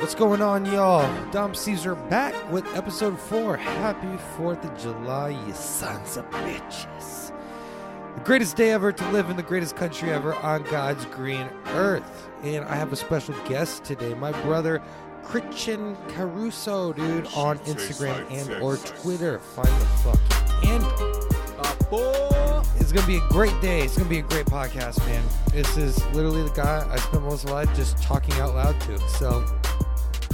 What's going on, y'all? DoMCast are back with episode 4. Happy 4th of July, you sons of bitches. The greatest day ever to live in the greatest country ever on God's green earth. And I have a special guest today, my brother, Kratom Caruso, dude, on Instagram and or Twitter. Find the fucking handle. It's going to be a great day. It's going to be a great podcast, man. This is literally the guy I spent most of my life just talking out loud to. So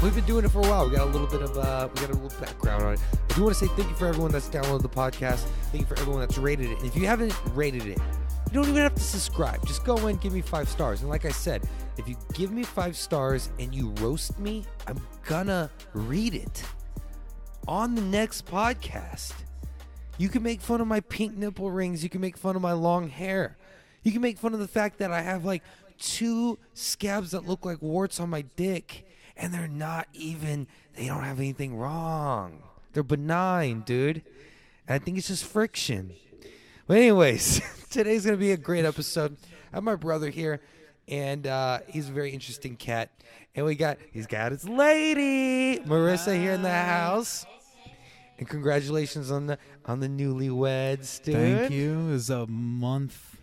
we've been doing it for a while. We got a little bit of background on it. I do want to say thank you for everyone that's downloaded the podcast. Thank you for everyone that's rated it. And if you haven't rated it, you don't even have to subscribe. Just go in, give me 5 stars. And like I said, if you give me 5 stars and you roast me, I'm gonna read it on the next podcast. You can make fun of my pink nipple rings. You can make fun of my long hair. You can make fun of the fact that I have like 2 scabs that look like warts on my dick. And they don't have anything wrong. They're benign, dude. And I think it's just friction. But anyways, today's going to be a great episode. I have my brother here, and he's a very interesting cat. And he's got his lady, Marissa, here in the house. And congratulations on the newlyweds, dude. Thank you. It was a month,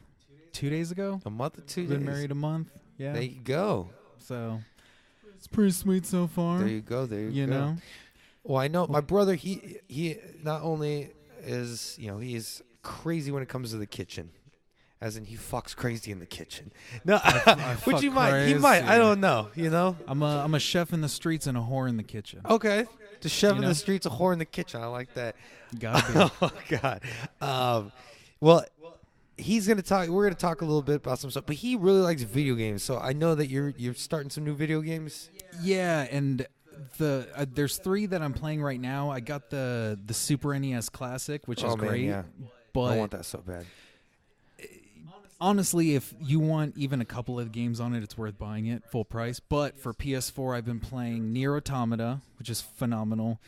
2 days ago. A month or 2 days. Been married a month. Yeah. There you go. So it's pretty sweet so far. There you go. You know. Well, I know my brother. He not only is he's crazy when it comes to the kitchen, as in he fucks crazy in the kitchen. No, which he might. I don't know. You know. I'm a chef in the streets and a whore in the kitchen. Okay. The chef in the streets, a whore in the kitchen. I like that. Gotta be. Oh God. Well, he's gonna talk. We're gonna talk a little bit about some stuff, but he really likes video games. So I know that you're starting some new video games. Yeah, and there's 3 that I'm playing right now. I got the Super NES Classic, which is great. Yeah. But I want that so bad. Honestly, if you want even a couple of games on it, it's worth buying it full price. But for PS4, I've been playing Nier Automata, which is phenomenal.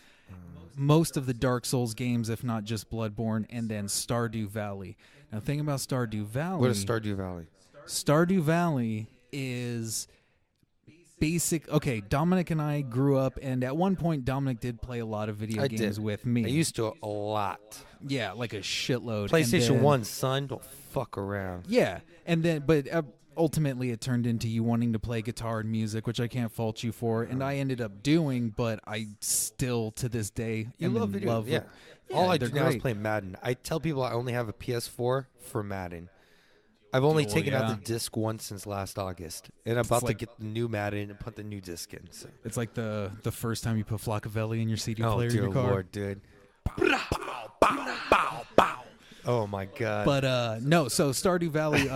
Most of the Dark Souls games, if not just Bloodborne, and then Stardew Valley. Now, the thing about Stardew Valley... What is Stardew Valley? Stardew Valley is basic... Okay, Dominic and I grew up, and at one point, Dominic did play a lot of video games with me. I used to a lot. Yeah, like a shitload. PlayStation 1, son. Don't fuck around. Yeah, but ultimately it turned into you wanting to play guitar and music, which I can't fault you for, and I ended up doing, but I still, to this day, love video games. Yeah. All I do now is play Madden. I tell people I only have a PS4 for Madden. I've only taken out the disc once since last August, and I'm about to get the new Madden and put the new disc in. So. It's like the first time you put Flockavelli in your CD player in your car. Oh, dear Lord, dude. Oh, my God. But, no, so Stardew Valley,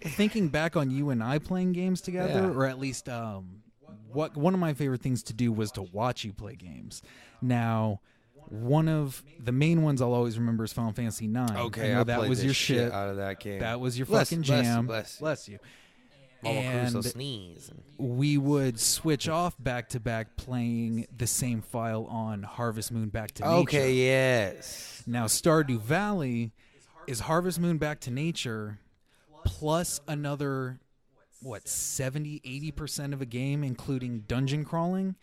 thinking back on you and I playing games together, or at least one of my favorite things to do was to watch you play games. Now, one of the main ones I'll always remember is Final Fantasy IX. Okay, I that was your shit out of that game. That was your fucking jam. Bless you. And sneeze. We would switch off back to back playing the same file on Harvest Moon Back to Nature. Okay, yes. Now Stardew Valley is Harvest Moon Back to Nature plus another 70-80% of a game, including dungeon crawling.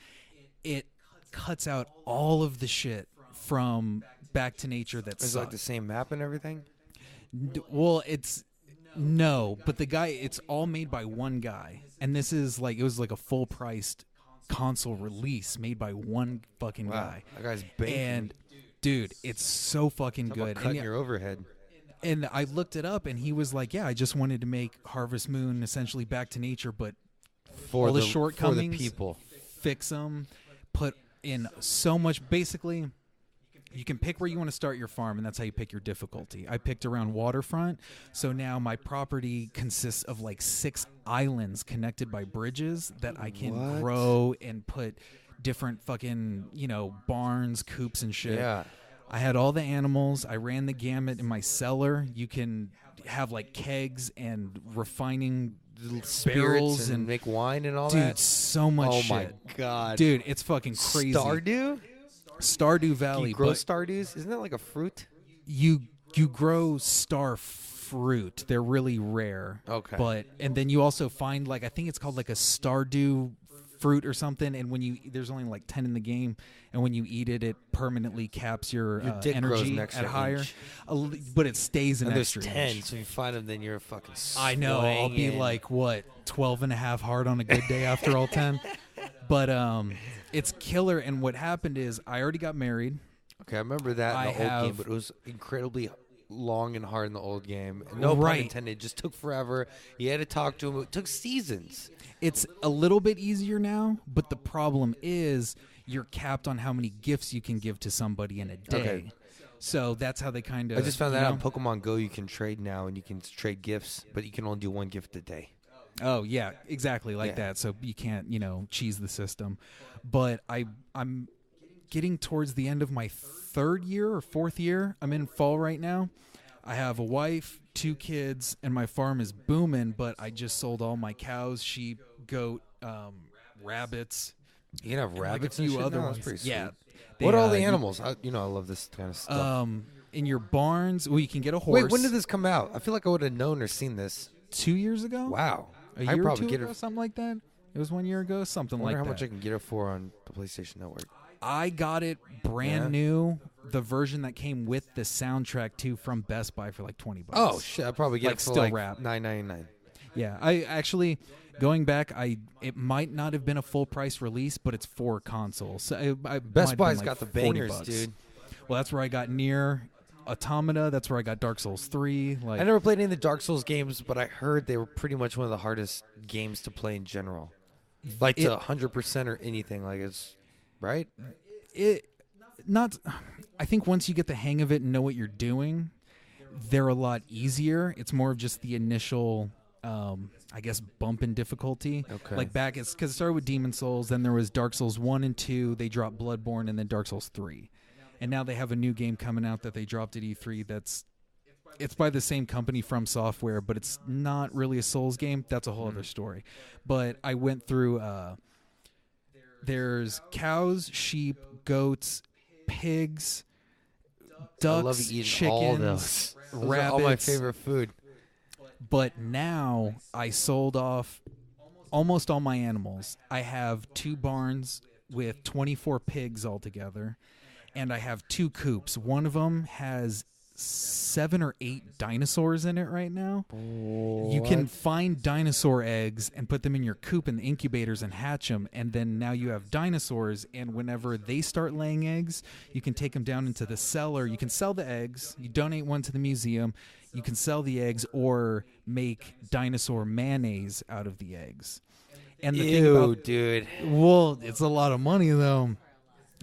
It cuts out all of the shit from Back to Nature that sucks. Is it like the same map and everything? Well, no, but it's all made by one guy, and this is it was like a full-priced console release made by one fucking guy. That guy's banking. And dude, it's so fucking good. Cutting your overhead. And I looked it up, and he was like, "Yeah, I just wanted to make Harvest Moon essentially Back to Nature, but for all the shortcomings, for the people, fix them, put in so much. Basically, you can pick where you want to start your farm, and that's how you pick your difficulty. I picked around waterfront, so now my property consists of 6 islands connected by bridges that I can grow and put different fucking, barns, coops, and shit. Yeah. I had all the animals. I ran the gamut in my cellar. You can have kegs and refining spirits and make wine and all that. Dude, so much shit. Oh my God. Dude, it's fucking crazy. Stardew Valley. Do you grow Stardews? Isn't that like a fruit? You grow star fruit. They're really rare. Okay. And then you also find I think it's called a Stardew fruit or something, and when there's only like 10 in the game, and when you eat it, it permanently caps your dick grows energy an at extra higher. inch. But it stays an And there's extra 10, inch. so if you find them, then you're a fucking I know. I'll be swinging. like, what, 12 and a half hard on a good day after all 10? But it's killer, and what happened is I already got married. Okay, I remember that in the old game, but it was incredibly long and hard in the old game. No pun intended. It just took forever. You had to talk to him. It took seasons. It's a little bit easier now, but the problem is you're capped on how many gifts you can give to somebody in a day. Okay. So that's how they kind of... I just found that out on Pokemon Go. You can trade now, and you can trade gifts, but you can only do one gift a day. Oh, yeah, exactly like that. So you can't, cheese the system. But I'm getting towards the end of my 3rd year or 4th year. I'm in fall right now. I have a wife, 2 kids, and my farm is booming, but I just sold all my cows, sheep, goat, rabbits. You can have rabbits like a few and shit other now? ones. That's pretty Yeah. sweet. What are all the animals? I love this kind of stuff. In your barns, well, you can get a horse. Wait, when did this come out? I feel like I would have known or seen this. 2 years ago? Wow. A year or 2 ago, something like that? It was 1 year ago, something like that. I wonder how much I can get it for on the PlayStation Network. I got it brand new, the version that came with the soundtrack too from Best Buy for like $20. Oh shit! I'll probably get it for still like wrap. $9.99. Yeah, I actually going back, it might not have been a full price release, but it's 4 consoles. So Best Buy's got the bangers, dude. Well, that's where I got Nier Automata. That's where I got Dark Souls 3. I never played any of the Dark Souls games, but I heard they were pretty much one of the hardest games to play in general. Like to 100% or anything, like it's right. I think once you get the hang of it and know what you're doing, they're a lot easier. It's more of just the initial, I guess, bump in difficulty. Okay. Like back, because it started with Demon Souls, then there was Dark Souls 1 and 2, they dropped Bloodborne, and then Dark Souls 3. And now they have a new game coming out that they dropped at E3 it's by the same company, From Software, but it's not really a Souls game. That's a whole other story. But I went through, there's cows, sheep, goats, pigs, ducks, I love eating chickens, all those. rabbits. Are all my favorite food. But now I sold off almost all my animals. I have 2 barns with 24 pigs altogether, and I have 2 coops. One of them has 7 or 8 dinosaurs in it right now. What? You can find dinosaur eggs and put them in your coop in the incubators and hatch them, and then now you have dinosaurs, and whenever they start laying eggs, you can take them down into the cellar. You can sell the eggs. You donate one to the museum. You can sell the eggs or make dinosaur mayonnaise out of the eggs. And the thing about, dude. Well, it's a lot of money though.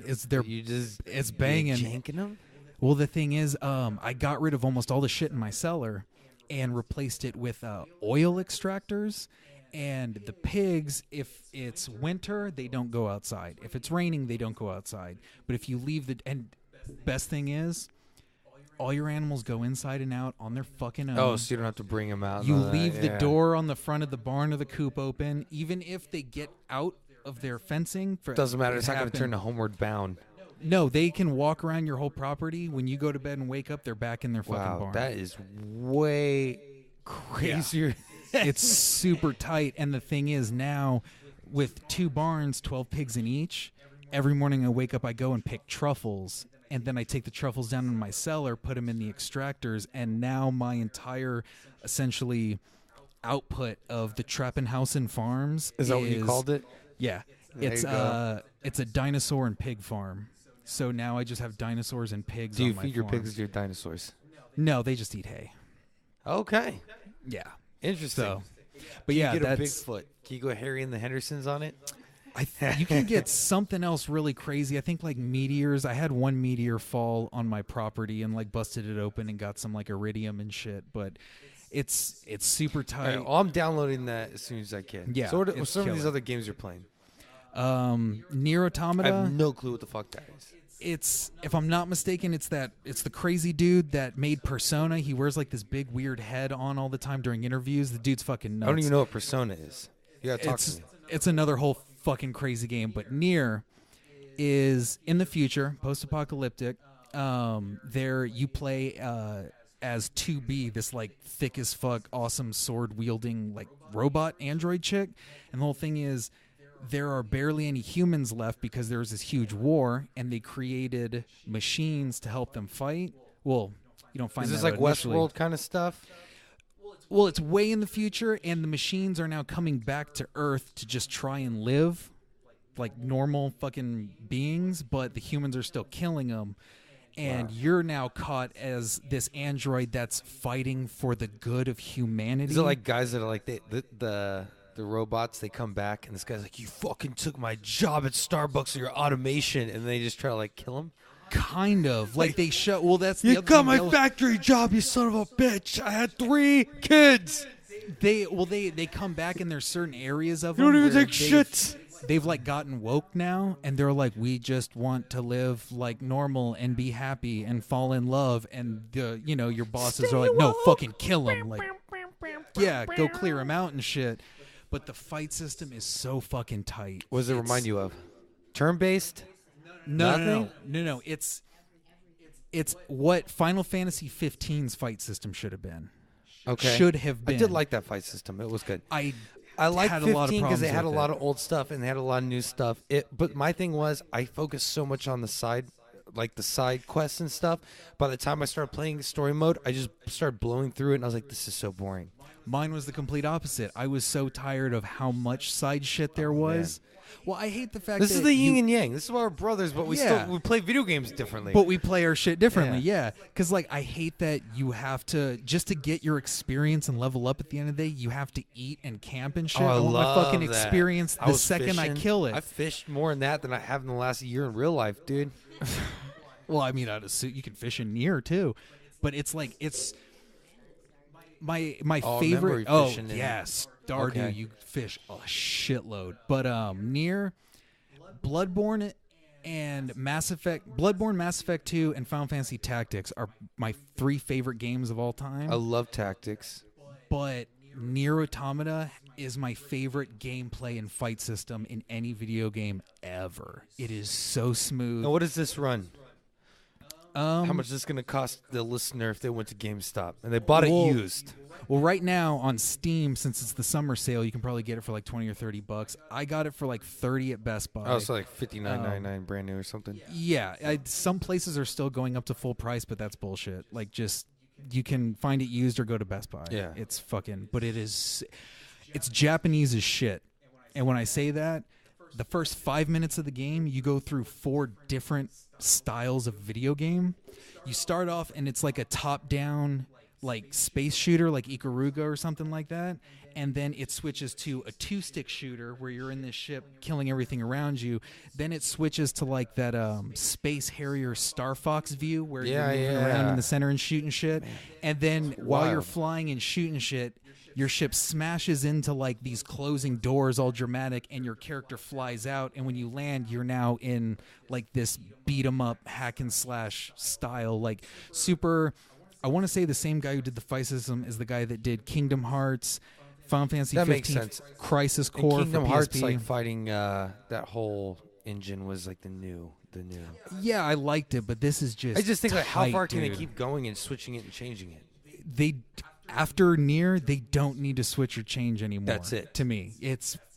It's banging. Janking them? Well, the thing is, I got rid of almost all the shit in my cellar and replaced it with oil extractors. And the pigs, if it's winter, they don't go outside. If it's raining, they don't go outside. But if you leave and best thing is, all your animals go inside and out on their fucking own. Oh, so you don't have to bring them out. You leave the door on the front of the barn or the coop open. Even if they get out of their fencing. Doesn't matter. It's not going to turn to homeward bound. No, they can walk around your whole property. When you go to bed and wake up, they're back in their fucking barn. That is way crazier. Yeah. It's super tight. And the thing is now, with 2 barns, 12 pigs in each, every morning I wake up, I go and pick truffles. And then I take the truffles down in my cellar, put them in the extractors, and now my entire, essentially, output of the Treppenhausen Farms is that what you called it? Yeah. It's a dinosaur and pig farm. So now I just have dinosaurs and pigs. Do you on my feed your farm. pigs your dinosaurs? No, they just eat hay. Okay. Yeah. Interesting. So, but yeah, you get that's a Bigfoot. Can you go Harry and the Hendersons on it? You can get something else really crazy. I think like meteors. I had one meteor fall on my property and like busted it open and got some like iridium and shit. But it's super tight. Right, well, I'm downloading that as soon as I can. Yeah. So what are some of these other games you're playing? Nier Automata. I have no clue what the fuck that is. It's, if I'm not mistaken, it's the crazy dude that made Persona. He wears like this big weird head on all the time during interviews. The dude's fucking nuts. I don't even know what Persona is. You gotta talk to me. It's another whole fucking crazy game. But Nier is in the future, post-apocalyptic. There you play as 2B, this like thick as fuck, awesome sword wielding like robot android chick, and the whole thing is there are barely any humans left because there was this huge war, and they created machines to help them fight. Well, you don't find Is this that like initially. Westworld kind of stuff? Well, it's way in the future, and the machines are now coming back to Earth to just try and live like normal fucking beings, but the humans are still killing them. And you're now caught as this android that's fighting for the good of humanity. Is it like guys that are like the robots? They come back and this guy's like, "You fucking took my job at Starbucks or your automation," and they just try to like kill him. Kind of like they show. Well, that's the You other got thing my they'll- factory job, you son of a bitch. I had 3 kids. They come back, and there's certain areas of You them don't even where take shits. They've like gotten woke now, and they're like, we just want to live like normal and be happy and fall in love. And your bosses are like, no, fucking kill him. Like, yeah, go clear him out and shit. But the fight system is so fucking tight. What does it remind you of? Turn-based? No. It's what Final Fantasy 15's fight system should have been. Okay. Should have been. I did like that fight system. It was good. I liked had a lot of 15 because they problems had a with lot it. of old stuff and they had a lot of new stuff. But my thing was I focused so much on the side, like the side quests and stuff. By the time I started playing story mode, I just started blowing through it and I was like, this is so boring. Mine was the complete opposite. I was so tired of how much side shit there was. Well, I hate the fact This that is the yin and yang. This is why we're brothers, but we Yeah. still we play video games differently. but we play our shit differently, yeah. Because like I hate that you have to just to get your experience and level up at the end of the day. You have to eat and camp and shit. Oh, I want my love fucking that. experience I the was second I fishing. kill it. I fished more in that than I have in the last year in real life, dude. Well, I mean, I'd assume you can fish in near too, but it's like it's my Oh, favorite. memory Oh fishing in- yes, Stardew, Okay. you fish a shitload. But near Bloodborne and Mass Effect, Bloodborne, Mass Effect 2, and Final Fantasy Tactics are my 3 favorite games of all time. I love tactics. But Nier Automata is my favorite gameplay and fight system in any video game ever. It is so smooth. Now, what does this run? How Um, much is this going to cost the listener if they went to GameStop and they bought it Well, used? Well, right now on Steam, since it's the summer sale, you can probably get it for like $20 or $30. I got it for like 30 at Best Buy. Oh, so like $59.99 brand new or something. Yeah, some places are still going up to full price, but that's bullshit. Like, just you can find it used or go to Best Buy. Yeah. It's fucking, but it's Japanese as shit. And when I say that, the first 5 minutes of the game, you go through 4 different styles of video game. You start off and it's like a top-down like space shooter like Ikaruga or something like that, and then it switches to a 2-stick shooter where you're in this ship killing everything around you. Then it switches to like that Space Harrier Star Fox view where you're moving around in the center and shooting shit. And then while you're flying and shooting shit, your ship smashes into like these closing doors, all dramatic, and your character flies out. And when you land, you're now in like this beat 'em up hack and slash style, like super. I want to say the same guy who did the fight system is the guy that did Kingdom Hearts, Final Fantasy That 15, makes sense. Crisis And Core Kingdom for Hearts, PSP. like fighting that whole engine was like the new. Yeah, I liked it, but this is just. I just think like how tight, far can they dude. keep going and switching it and changing it? They after Nier, they don't need to switch or change anymore. That's it. To me.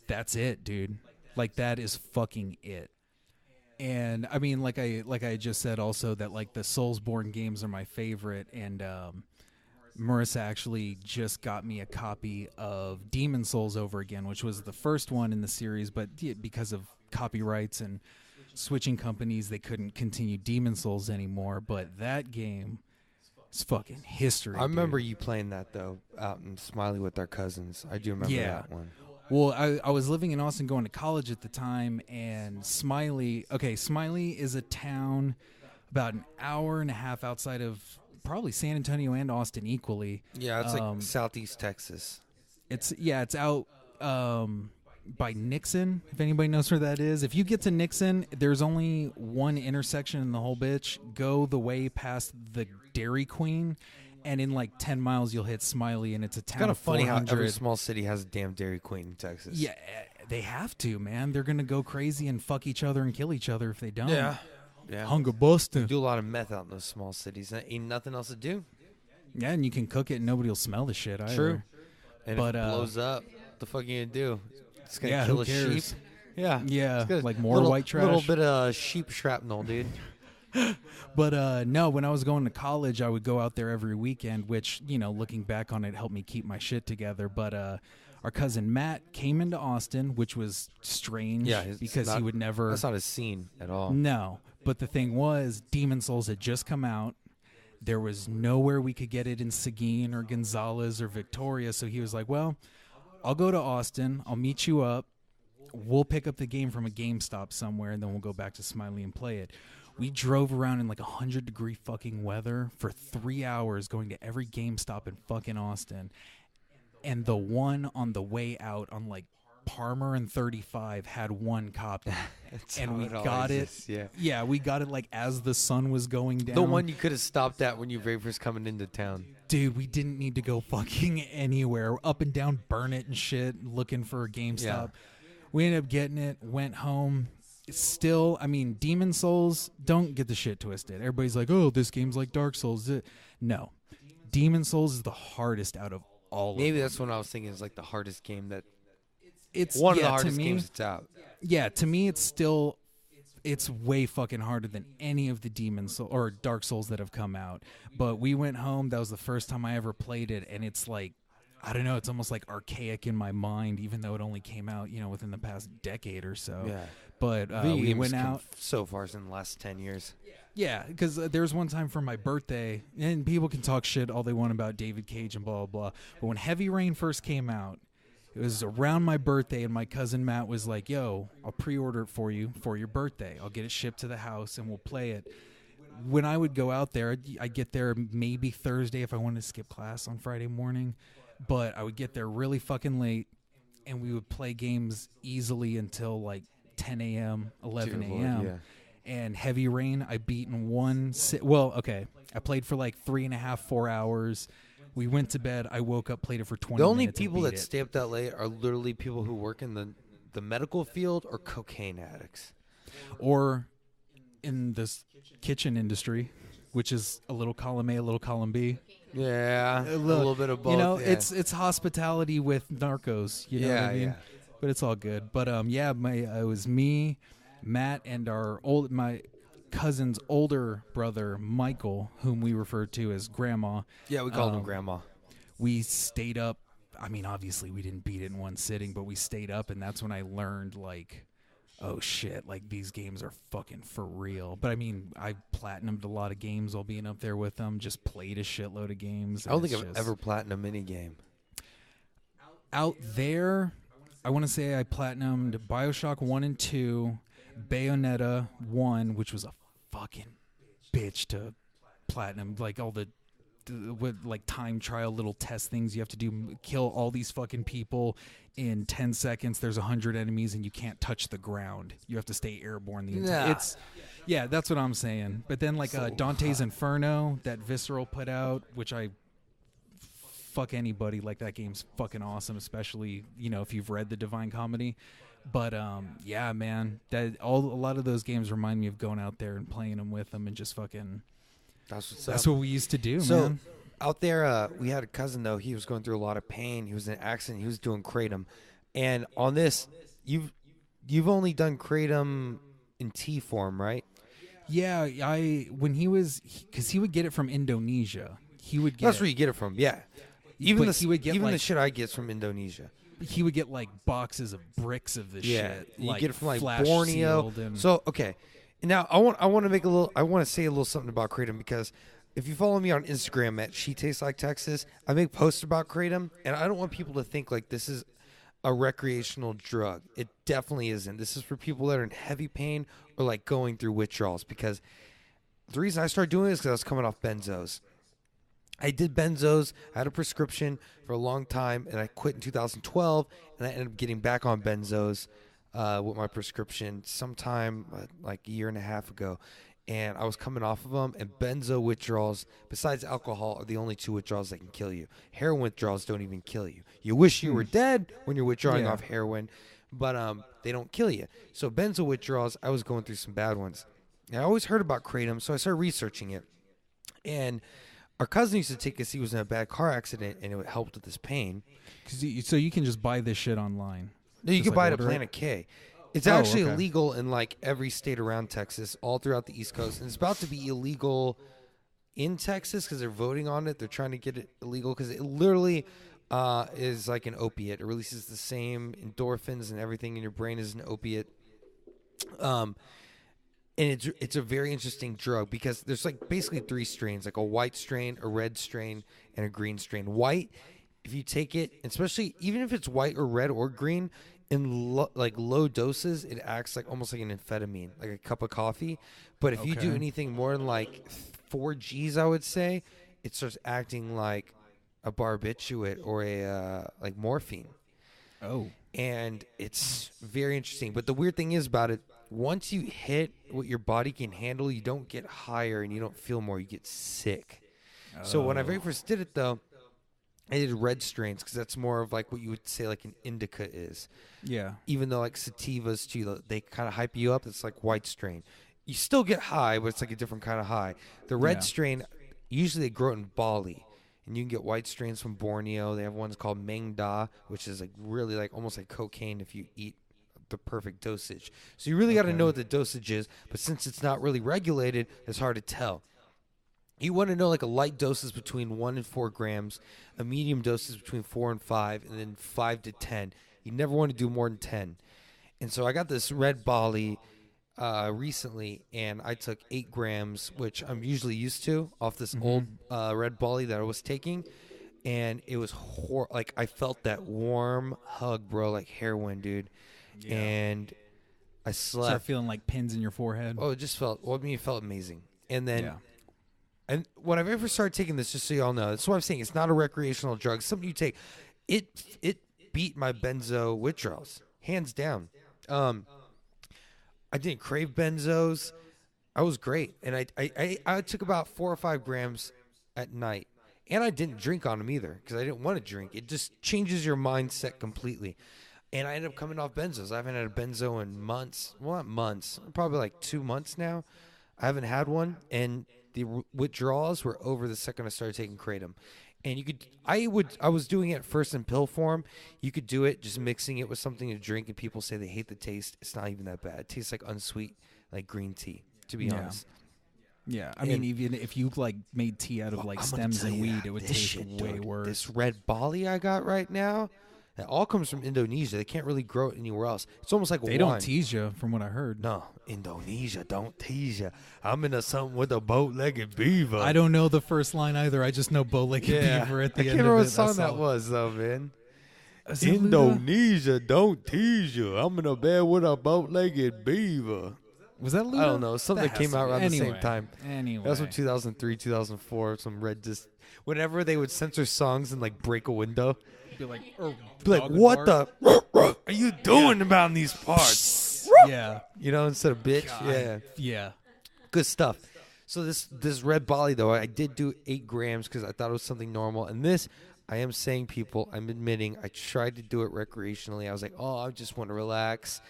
That's it, dude. Like that is fucking it. And I mean, like I just said also that like the Soulsborne games are my favorite, and Marissa actually just got me a copy of Demon Souls over again, which was the first one in the series, but because of copyrights and switching companies, they couldn't continue Demon Souls anymore. But that game is fucking history. I remember dude. you playing that though out in Smiley with our cousins. I do remember Yeah. that one. Well, I was living in Austin going to college at the time, and Smiley is a town about an hour and a half outside of probably San Antonio and Austin equally. Yeah, it's like southeast Texas. It's out by Nixon, if anybody knows where that is. If you get to Nixon, there's only one intersection in the whole bitch. Go the way past the Dairy Queen, and in like 10 miles you'll hit Smiley, and it's a town Kind of of funny how 400. every small city has a damn Dairy Queen in Texas. Yeah, they have to, man. They're gonna go crazy and fuck each other and kill each other if they don't. Yeah. Hunger busting. Do a lot of meth out in those small cities. There ain't nothing else to do. Yeah, and you can cook it and nobody will smell the shit either. True. And But, if it blows up, what the fuck are you gonna do? It's gonna Yeah, kill who a cares? sheep. Yeah. Yeah, It's good. like more little, white trash. Little bit of sheep shrapnel, dude. But no, when I was going to college, I would go out there every weekend, which, looking back on it, helped me keep my shit together. But our cousin Matt came into Austin, which was strange because he would never. That's not his scene at all. No, but the thing was, Demon Souls had just come out. There was nowhere we could get it in Seguin or Gonzales or Victoria, so he was like, well, I'll go to Austin. I'll meet you up. We'll pick up the game from a GameStop somewhere, and then we'll go back to Smiley and play it. We drove around in like 100-degree fucking weather for 3 hours going to every GameStop in fucking Austin. And the one on the way out on like Palmer and 35 had one copy. And we got it. Yeah, we got it like as the sun was going down. The one you could have stopped at when you were very first coming into town. Dude, we didn't need to go fucking anywhere. Up and down Burnet and shit looking for a GameStop. Yeah. We ended up getting it, went home. Still, I mean, Demon Souls, don't get the shit twisted. Everybody's like, oh, this game's like Dark Souls. No. Demon Souls is the hardest out of all of them. Maybe that's what I was thinking is like the hardest game that... It's one of the hardest games that's out. Yeah, to me, it's way fucking harder than any of the Demon Souls or Dark Souls that have come out. But we went home. That was the first time I ever played it, and it's like, I don't know, it's almost like archaic in my mind, even though it only came out, within the past decade or so. Yeah. But we went out so far in the last 10 years. Yeah, because there was one time for my birthday, and people can talk shit all they want about David Cage and blah, blah, blah. But when Heavy Rain first came out, it was around my birthday, and my cousin Matt was like, yo, I'll pre-order it for you for your birthday. I'll get it shipped to the house, and we'll play it. When I would go out there, I'd get there maybe Thursday if I wanted to skip class on Friday morning. But I would get there really fucking late, and we would play games easily until like 10 a.m., 11 a.m. Yeah. And Heavy Rain, I beat in one I played for like 3.5, 4 hours. We went to bed. I woke up, played it for 20 minutes. The only people that stay up that late are literally people who work in the medical field or cocaine addicts. Or in this kitchen industry, which is a little column A, a little column B. Yeah, a little bit of both. It's hospitality with narcos. You know what I mean? Yeah. But it's all good. But it was me, Matt, and my cousin's older brother Michael, whom we refer to as Grandma. Yeah, we called him Grandma. We stayed up. I mean, obviously we didn't beat it in one sitting, but we stayed up, and that's when I learned like, oh shit, like these games are fucking for real. But I mean, I platinumed a lot of games while being up there with them. Just played a shitload of games. I don't think I've ever platinumed any game. Out there, I want to say I platinumed BioShock 1 and 2, Bayonetta 1, which was a fucking bitch to platinum. Like all the with like time trial little test things you have to do, kill all these fucking people in 10 seconds. There's 100 enemies and you can't touch the ground. You have to stay airborne the entire Yeah, that's what I'm saying. But then like Dante's Inferno that Visceral put out, which I fuck anybody, like that game's fucking awesome, especially if you've read the Divine Comedy. But yeah, man, a lot of those games remind me of going out there and playing them with them and just fucking. That's what we used to do, man. Out there, we had a cousin though. He was going through a lot of pain. He was in an accident. He was doing Kratom, and on this, you've only done Kratom in tea form, right? Yeah, when he would get it from Indonesia. He would get. That's where you get it from. Yeah, even the shit I get from Indonesia. He would get like boxes of bricks of this shit. You get it from like Borneo. So okay. Now I want to say a little something about Kratom, because if you follow me on Instagram at She Tastes Like Texas, I make posts about Kratom, and I don't want people to think like this is a recreational drug. It definitely isn't. This is for people that are in heavy pain or like going through withdrawals, because the reason I started doing this is because I was coming off benzos. I did benzos. I had a prescription for a long time, and I quit in 2012, and I ended up getting back on benzos with my prescription sometime like a year and a half ago, and I was coming off of them. And benzo withdrawals, besides alcohol, are the only two withdrawals that can kill you. Heroin withdrawals don't even kill you. You wish you were dead when you're withdrawing off heroin, but they don't kill you. So benzo withdrawals, I was going through some bad ones. And I always heard about Kratom, so I started researching it. And our cousin used to take us. He was in a bad car accident, and it helped with his pain. So you can just buy this shit online. No, you can buy it at Planet K. It's Oh, actually okay. illegal in like every state around Texas, all throughout the East Coast, and it's about to be illegal in Texas because they're voting on it. They're trying to get it illegal because it literally is like an opiate. It releases the same endorphins and everything in your brain as an opiate. And it's a very interesting drug because there's like basically 3 strains, like a white strain, a red strain, and a green strain. White, if you take it, especially even if it's white or red or green, in like low doses, it acts like almost like an amphetamine, like a cup of coffee. But if you do Okay. anything more than like 4 Gs, I would say, it starts acting like a barbiturate or a like morphine. Oh. And it's very interesting. But the weird thing is about it, once you hit what your body can handle, you don't get higher and you don't feel more. You get sick. So when I very first did it, though, I did red strains because that's more of like what you would say like an indica is. Yeah. Even though like sativas too, they kind of hype you up. It's like white strain. You still get high, but it's like a different kind of high. The red Yeah. strain, usually they grow it in Bali. And you can get white strains from Borneo. They have ones called Mangda, which is like really like almost like cocaine if you eat the perfect dosage. So you really got to Okay. know what the dosage is. But since it's not really regulated, it's hard to tell. You want to know like a light dose is between 1 and 4 grams, a medium dose is between 4 and 5, and then 5 to 10. You never want to do more than 10. And so I got this red Bali recently, and I took 8 grams, which I'm usually used to, off this old red Bali that I was taking. And it was like I felt that warm hug, bro, like heroin, dude. Yeah. And I Start slept. feeling like pins in your forehead. Oh, it just felt. Well, I mean, it felt amazing. And then. Yeah. And when I've ever started taking this, just so y'all know, that's what I'm saying. It's not a recreational drug. It's something you take. It beat my benzo withdrawals, hands down. I didn't crave benzos. I was great, and I took about 4 or 5 grams at night, and I didn't drink on them either because I didn't want to drink. It just changes your mindset completely. And I ended up coming off benzos. I haven't had a benzo in months. Well, not months. Probably like 2 months now. I haven't had one, and the withdrawals were over the second I started taking Kratom. And I was doing it first in pill form. You could do it just mixing it with something to drink, and people say they hate the taste. It's not even that bad. It tastes like unsweet, like green tea, to be honest. Yeah, I mean, even if you like made tea out of like I'm gonna stems tell and you weed, that it would this taste shit, way dude, worse. This red Bali I got right now, it all comes from Indonesia. They can't really grow it anywhere else. It's almost like They wine. don't tease you, from what I heard. No, Indonesia don't tease you. I'm into something with a boat-legged beaver. I don't know the first line either. I just know bow-legged beaver at the I can't end remember of what it. song That's that all. was, though, man. Is it Luda? Indonesia don't tease you. I'm in a bed with a boat-legged beaver. Was that Luda? I don't know. Something that has came to out be. around the Anyway, same time. Anyway. That's from 2003, 2004. Some red whenever they would censor songs and like break a window. Be like, Be like, what the are you doing about these parts? Yeah. You know, instead of bitch. God. Yeah. Yeah. Good stuff. So this red Bali, though, I did do 8 grams because I thought it was something normal. And this, I am saying, people, I'm admitting, I tried to do it recreationally. I was like, oh, I just want to relax.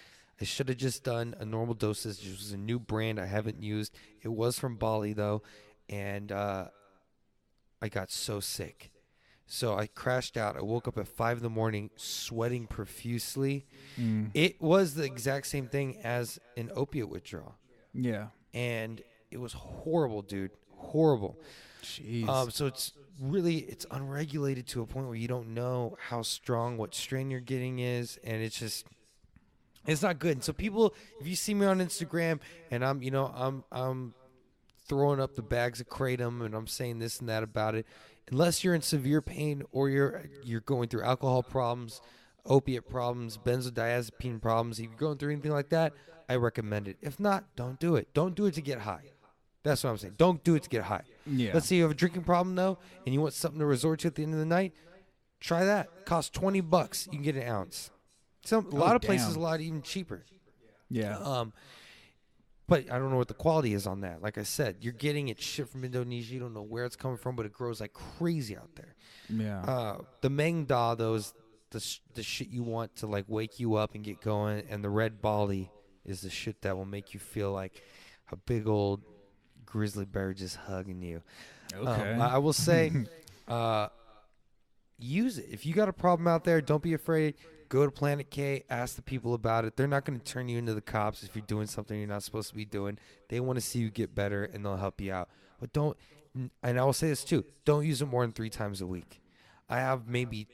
I should have just done a normal dosage. It was a new brand I haven't used. It was from Bali, though. And I got so sick. So I crashed out. I woke up at 5 in the morning sweating profusely. It was the exact same thing as an opiate withdrawal. Yeah. And it was horrible, dude. Horrible. Jeez. So it's unregulated to a point where you don't know how strong what strain you're getting is, and it's not good. And so people, if you see me on Instagram and I'm throwing up the bags of Kratom and I'm saying this and that about it, unless you're in severe pain or you're going through alcohol problems, opiate problems, benzodiazepine problems, if you're going through anything like that, I recommend it. If not, don't do it. Don't do it to get high. That's what I'm saying. Don't do it to get high. Yeah. Let's say you have a drinking problem, though, and you want something to resort to at the end of the night. Try that. It costs $20. You can get an ounce. A lot of places damn. a lot even cheaper. Yeah. But I don't know what the quality is on that. Like I said, you're getting it shipped from Indonesia. You don't know where it's coming from, but it grows like crazy out there. Yeah. The Mangda, though, is the shit you want to like wake you up and get going, and the red Bali is the shit that will make you feel like a big old grizzly bear just hugging you. Okay. I will say, use it. If you got a problem out there, don't be afraid. Go to Planet K, ask the people about it. They're not going to turn you into the cops if you're doing something you're not supposed to be doing. They want to see you get better, and they'll help you out. But don't, and I will say this too, don't use it more than 3 times a week. I have maybe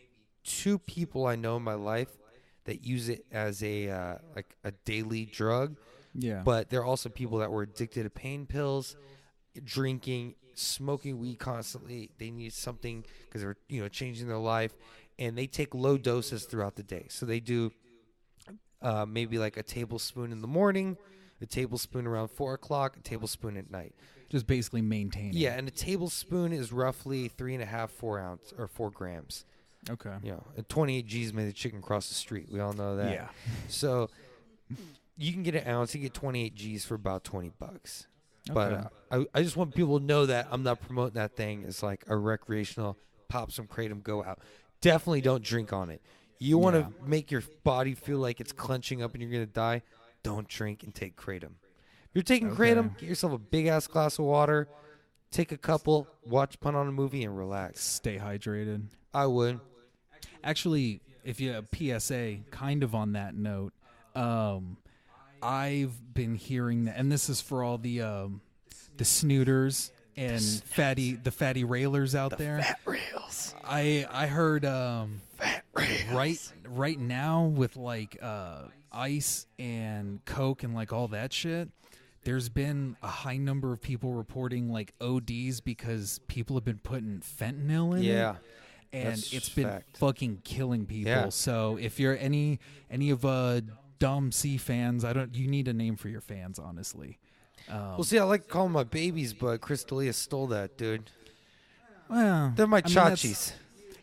2 people I know in my life that use it as a like a daily drug. Yeah. But there are also people that were addicted to pain pills, drinking, smoking weed constantly. They need something because they're changing their life, and they take low doses throughout the day. So they do maybe like a tablespoon in the morning, a tablespoon around 4 o'clock, a tablespoon at night. Just basically maintaining. Yeah, and a tablespoon is roughly 3.5, 4 ounce or 4 grams. Okay. And 28 G's made the chicken cross the street. We all know that. Yeah. So you can get an ounce. You get 28 G's for about $20. But I just want people to know that I'm not promoting that thing as like a recreational pop some Kratom, go out. Definitely don't drink on it. You want to make your body feel like it's clenching up and you're going to die. Don't drink and take Kratom. If you're taking Kratom, get yourself a big-ass glass of water, take a couple, put on a movie, and relax. Stay hydrated. I would. Actually, if you PSA, kind of on that note, I've been hearing that, and this is for all the snooters and the fatty railers out there. Fat rails. I heard Fat rails. right now with like ice and coke and like all that shit, there's been a high number of people reporting like ODs because people have been putting fentanyl in it. And it's been fucking killing people. Yeah. So if you're any of DoMC fans, you need a name for your fans, honestly. Well, see, I like to call them my babies, but Chris D'Elia stole that, dude. Well, They're my chachis.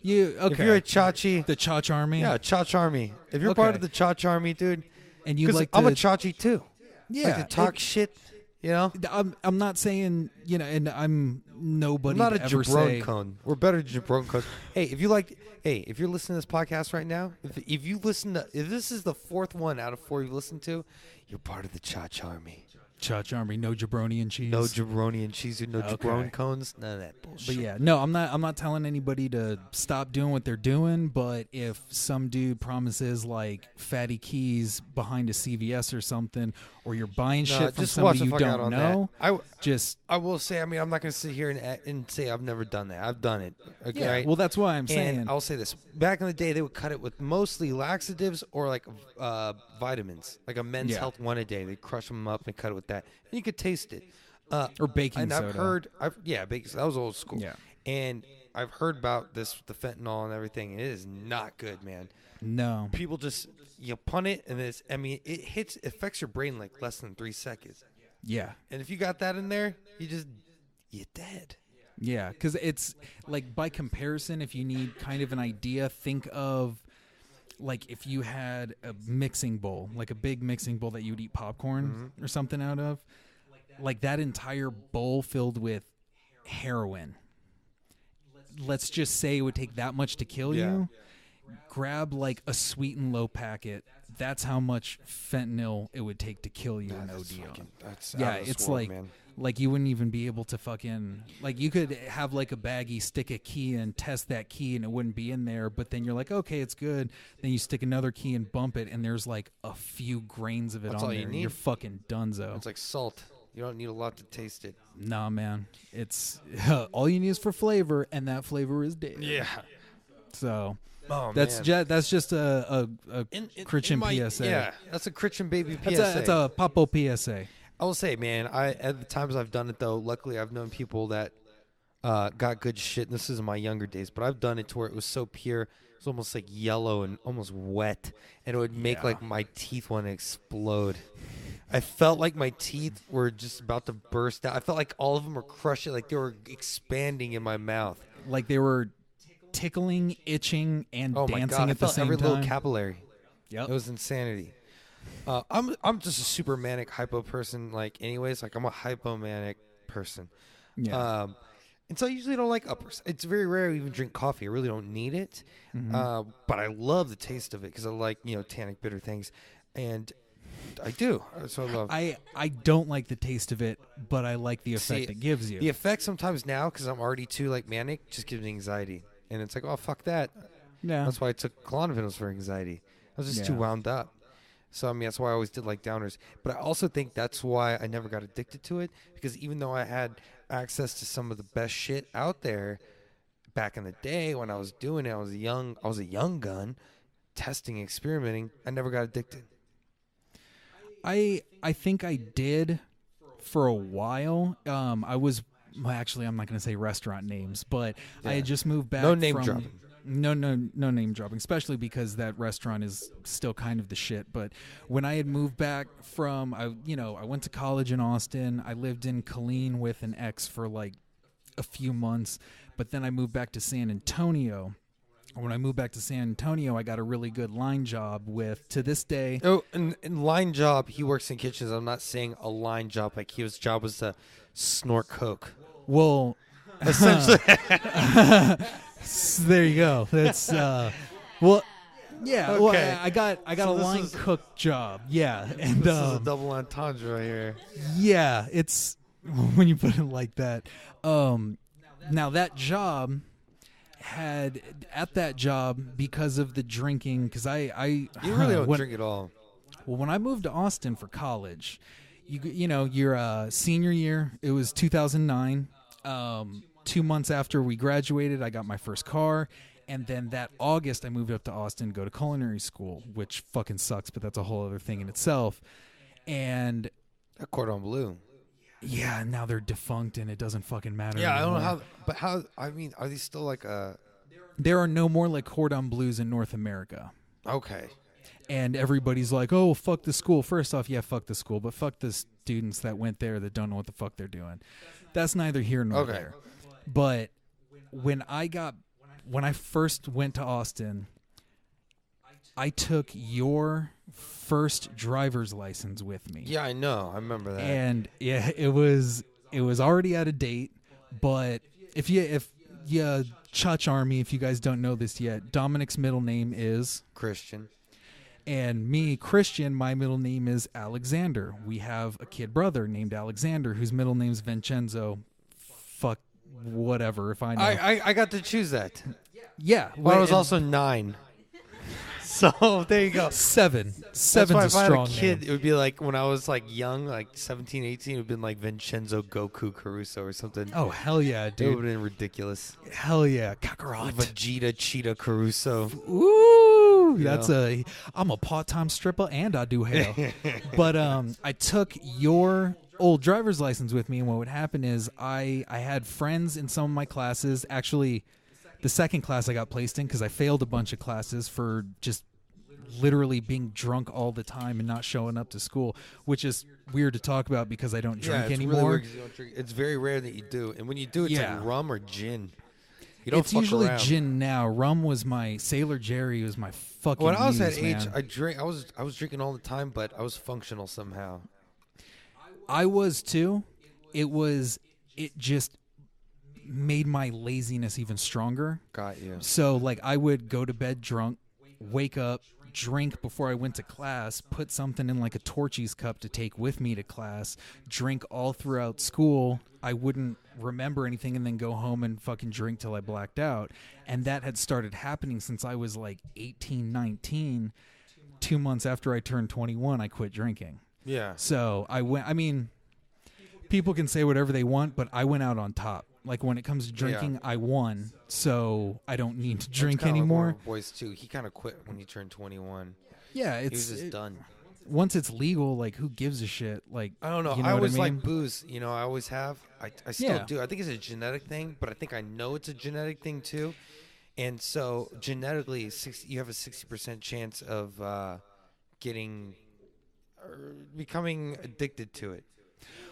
Okay. If you're a chachi, the Chach Army. yeah, Chach Army. If you're part of the Chach Army, dude, and you 'cause like I'm a chachi too. Yeah, like to talk shit. I'm not saying and I'm nobody. I'm not a to ever jabron say, cone. We're better than jabron cones. Hey, if you're listening to this podcast right now, if this is the 4th one out of 4 you've listened to, you're part of the Chach Army. Chach Army, no jabroni and cheese. No jabroni and cheese, no jabron cones, none of that bullshit. But yeah, no, I'm not telling anybody to stop doing what they're doing, but if some dude promises like fatty keys behind a CVS or something, or you're buying shit from somebody you don't know, I will say, I'm not going to sit here and say I've never done that. I've done it. Okay, yeah, right? well, that's why I'm saying. And I'll say this. Back in the day, they would cut it with mostly laxatives or like vitamins, like a Men's Health one a day. They'd crush them up and cut it with that. And you could taste it. Or baking soda. And I've heard, baking soda. That was old school. Yeah. And I've heard about this, the fentanyl and everything. It is not good, man. No. People just, pun it, and it affects your brain like less than 3 seconds. Yeah. And if you got that in there, you're dead. Yeah, because it's like by comparison, if you need kind of an idea, think of like if you had a mixing bowl, like a big mixing bowl that you would eat popcorn or something out of, like that entire bowl filled with heroin. Let's just say it would take that much to kill you. Grab like a sweet and low packet. That's how much fentanyl it would take to kill you in OD on. It's world, like man. Like you wouldn't even be able to fucking like you could have like a baggie, stick a key and test that key and it wouldn't be in there, but then you're like, okay, it's good. Then you stick another key and bump it and there's like a few grains of it on there. You're fucking donezo. It's like salt. You don't need a lot to taste it. Nah, man. It's all you need is for flavor, and that flavor is dead. Yeah. So that's just a Christian PSA. Yeah, that's a Christian baby PSA. That's a Papo PSA. I will say, man, at the times I've done it, though, luckily I've known people that got good shit. And this is in my younger days, but I've done it to where it was so pure. It was almost like yellow and almost wet. And it would make like my teeth want to explode. I felt like my teeth were just about to burst out. I felt like all of them were crushing, like they were expanding in my mouth. Like they were tickling, itching, and dancing at the same time. Every little capillary. Yep. It was insanity. I'm just a super manic hypo person. Like, anyways, like I'm a hypomanic person. Yeah. And so I usually don't like uppers. It's very rare I even drink coffee. I really don't need it. But I love the taste of it because I like tannic bitter things, and I do. So I love. I don't like the taste of it, but I like the effect it gives you. The effect sometimes now, because I'm already too like manic, just gives me anxiety, and it's like, oh fuck that. Yeah. That's why I took Klonopin for anxiety. I was just too wound up. So, I mean, that's why I always did like downers. But I also think that's why I never got addicted to it. Because even though I had access to some of the best shit out there back in the day when I was doing it, I was a young gun, testing, experimenting. I never got addicted. I think I did for a while. Actually, I'm not going to say restaurant names, but I had just moved back. No name dropping. No name dropping, especially because that restaurant is still kind of the shit. But when I had moved back from, I went to college in Austin. I lived in Killeen with an ex for like a few months, but then I moved back to San Antonio. When I moved back to San Antonio, I got a really good line job with, to this day. Oh, and line job, he works in kitchens. I'm not saying a line job like his job was to snort coke. Well, essentially. There you go. That's well, yeah. Okay. Well, I got a line cook job. Yeah, and this is a double entendre right here. Yeah, it's when you put it like that. Now that job had at that job because of the drinking. Because you really don't drink at all. Well, when I moved to Austin for college, your senior year, it was 2009. 2 months after we graduated, I got my first car, and then that August I moved up to Austin to go to culinary school, which fucking sucks, but that's a whole other thing in itself. And that Cordon Bleu. Yeah, now they're defunct and it doesn't fucking matter Yeah, anymore. I don't know how, I mean, are these still like There are no more like Cordon Bleus in North America. Okay. And everybody's like, oh, fuck the school. First off, yeah, fuck the school, but fuck the students that went there that don't know what the fuck they're doing. That's neither here nor there. But when I first went to Austin, I took your first driver's license with me. Yeah, I know. I remember that. And yeah, it was already out of date. But if you Chutch Army, if you guys don't know this yet, Dominic's middle name is Christian. And me, Christian, my middle name is Alexander. We have a kid brother named Alexander whose middle name's Vincenzo. Fuck whatever if I know. I got to choose that. Yeah. Well, I was also 9. So there you go. 7. That's why a if I strong had a kid, name. it would be like when I was like young, like 17, 18, it would have been like Vincenzo Goku Caruso or something. Oh, hell yeah, It dude. would have been ridiculous. Hell yeah. Kakarot. Vegeta Cheetah Caruso. Ooh. I'm a part-time stripper and I do hair. But I took your old driver's license with me, and what would happen is I had friends in some of my classes. Actually, the second class I got placed in because I failed a bunch of classes for just literally being drunk all the time and not showing up to school, which is weird to talk about because I don't drink anymore. Really weird 'cause you don't drink. It's very rare that you do, and when you do, it's like rum or gin. You don't It's fuck usually around. gin now. Rum was my Sailor Jerry was my fucking. When I was muse, that age, man. I drank. I was drinking all the time, but I was functional somehow. I was too. It just made my laziness even stronger. Got you. So like I would go to bed drunk, wake up, drink before I went to class, put something in like a Torchy's cup to take with me to class, drink all throughout school. I wouldn't remember anything and then go home and fucking drink till I blacked out. And that had started happening since I was like 18, 19. 2 months after I turned 21, I quit drinking. Yeah. So I went, I mean, people can say whatever they want, but I went out on top. Like when it comes to drinking, I won, so I don't need to drink anymore. Like boys too. He kind of quit when he turned 21. Yeah, he was just done. Once it's legal, like who gives a shit? Like I don't know. You know I always what I mean? like booze. You know, I always have. I still do. I think it's a genetic thing, but I think I know it's a genetic thing too. And so genetically, you have a 60% chance of becoming addicted to it.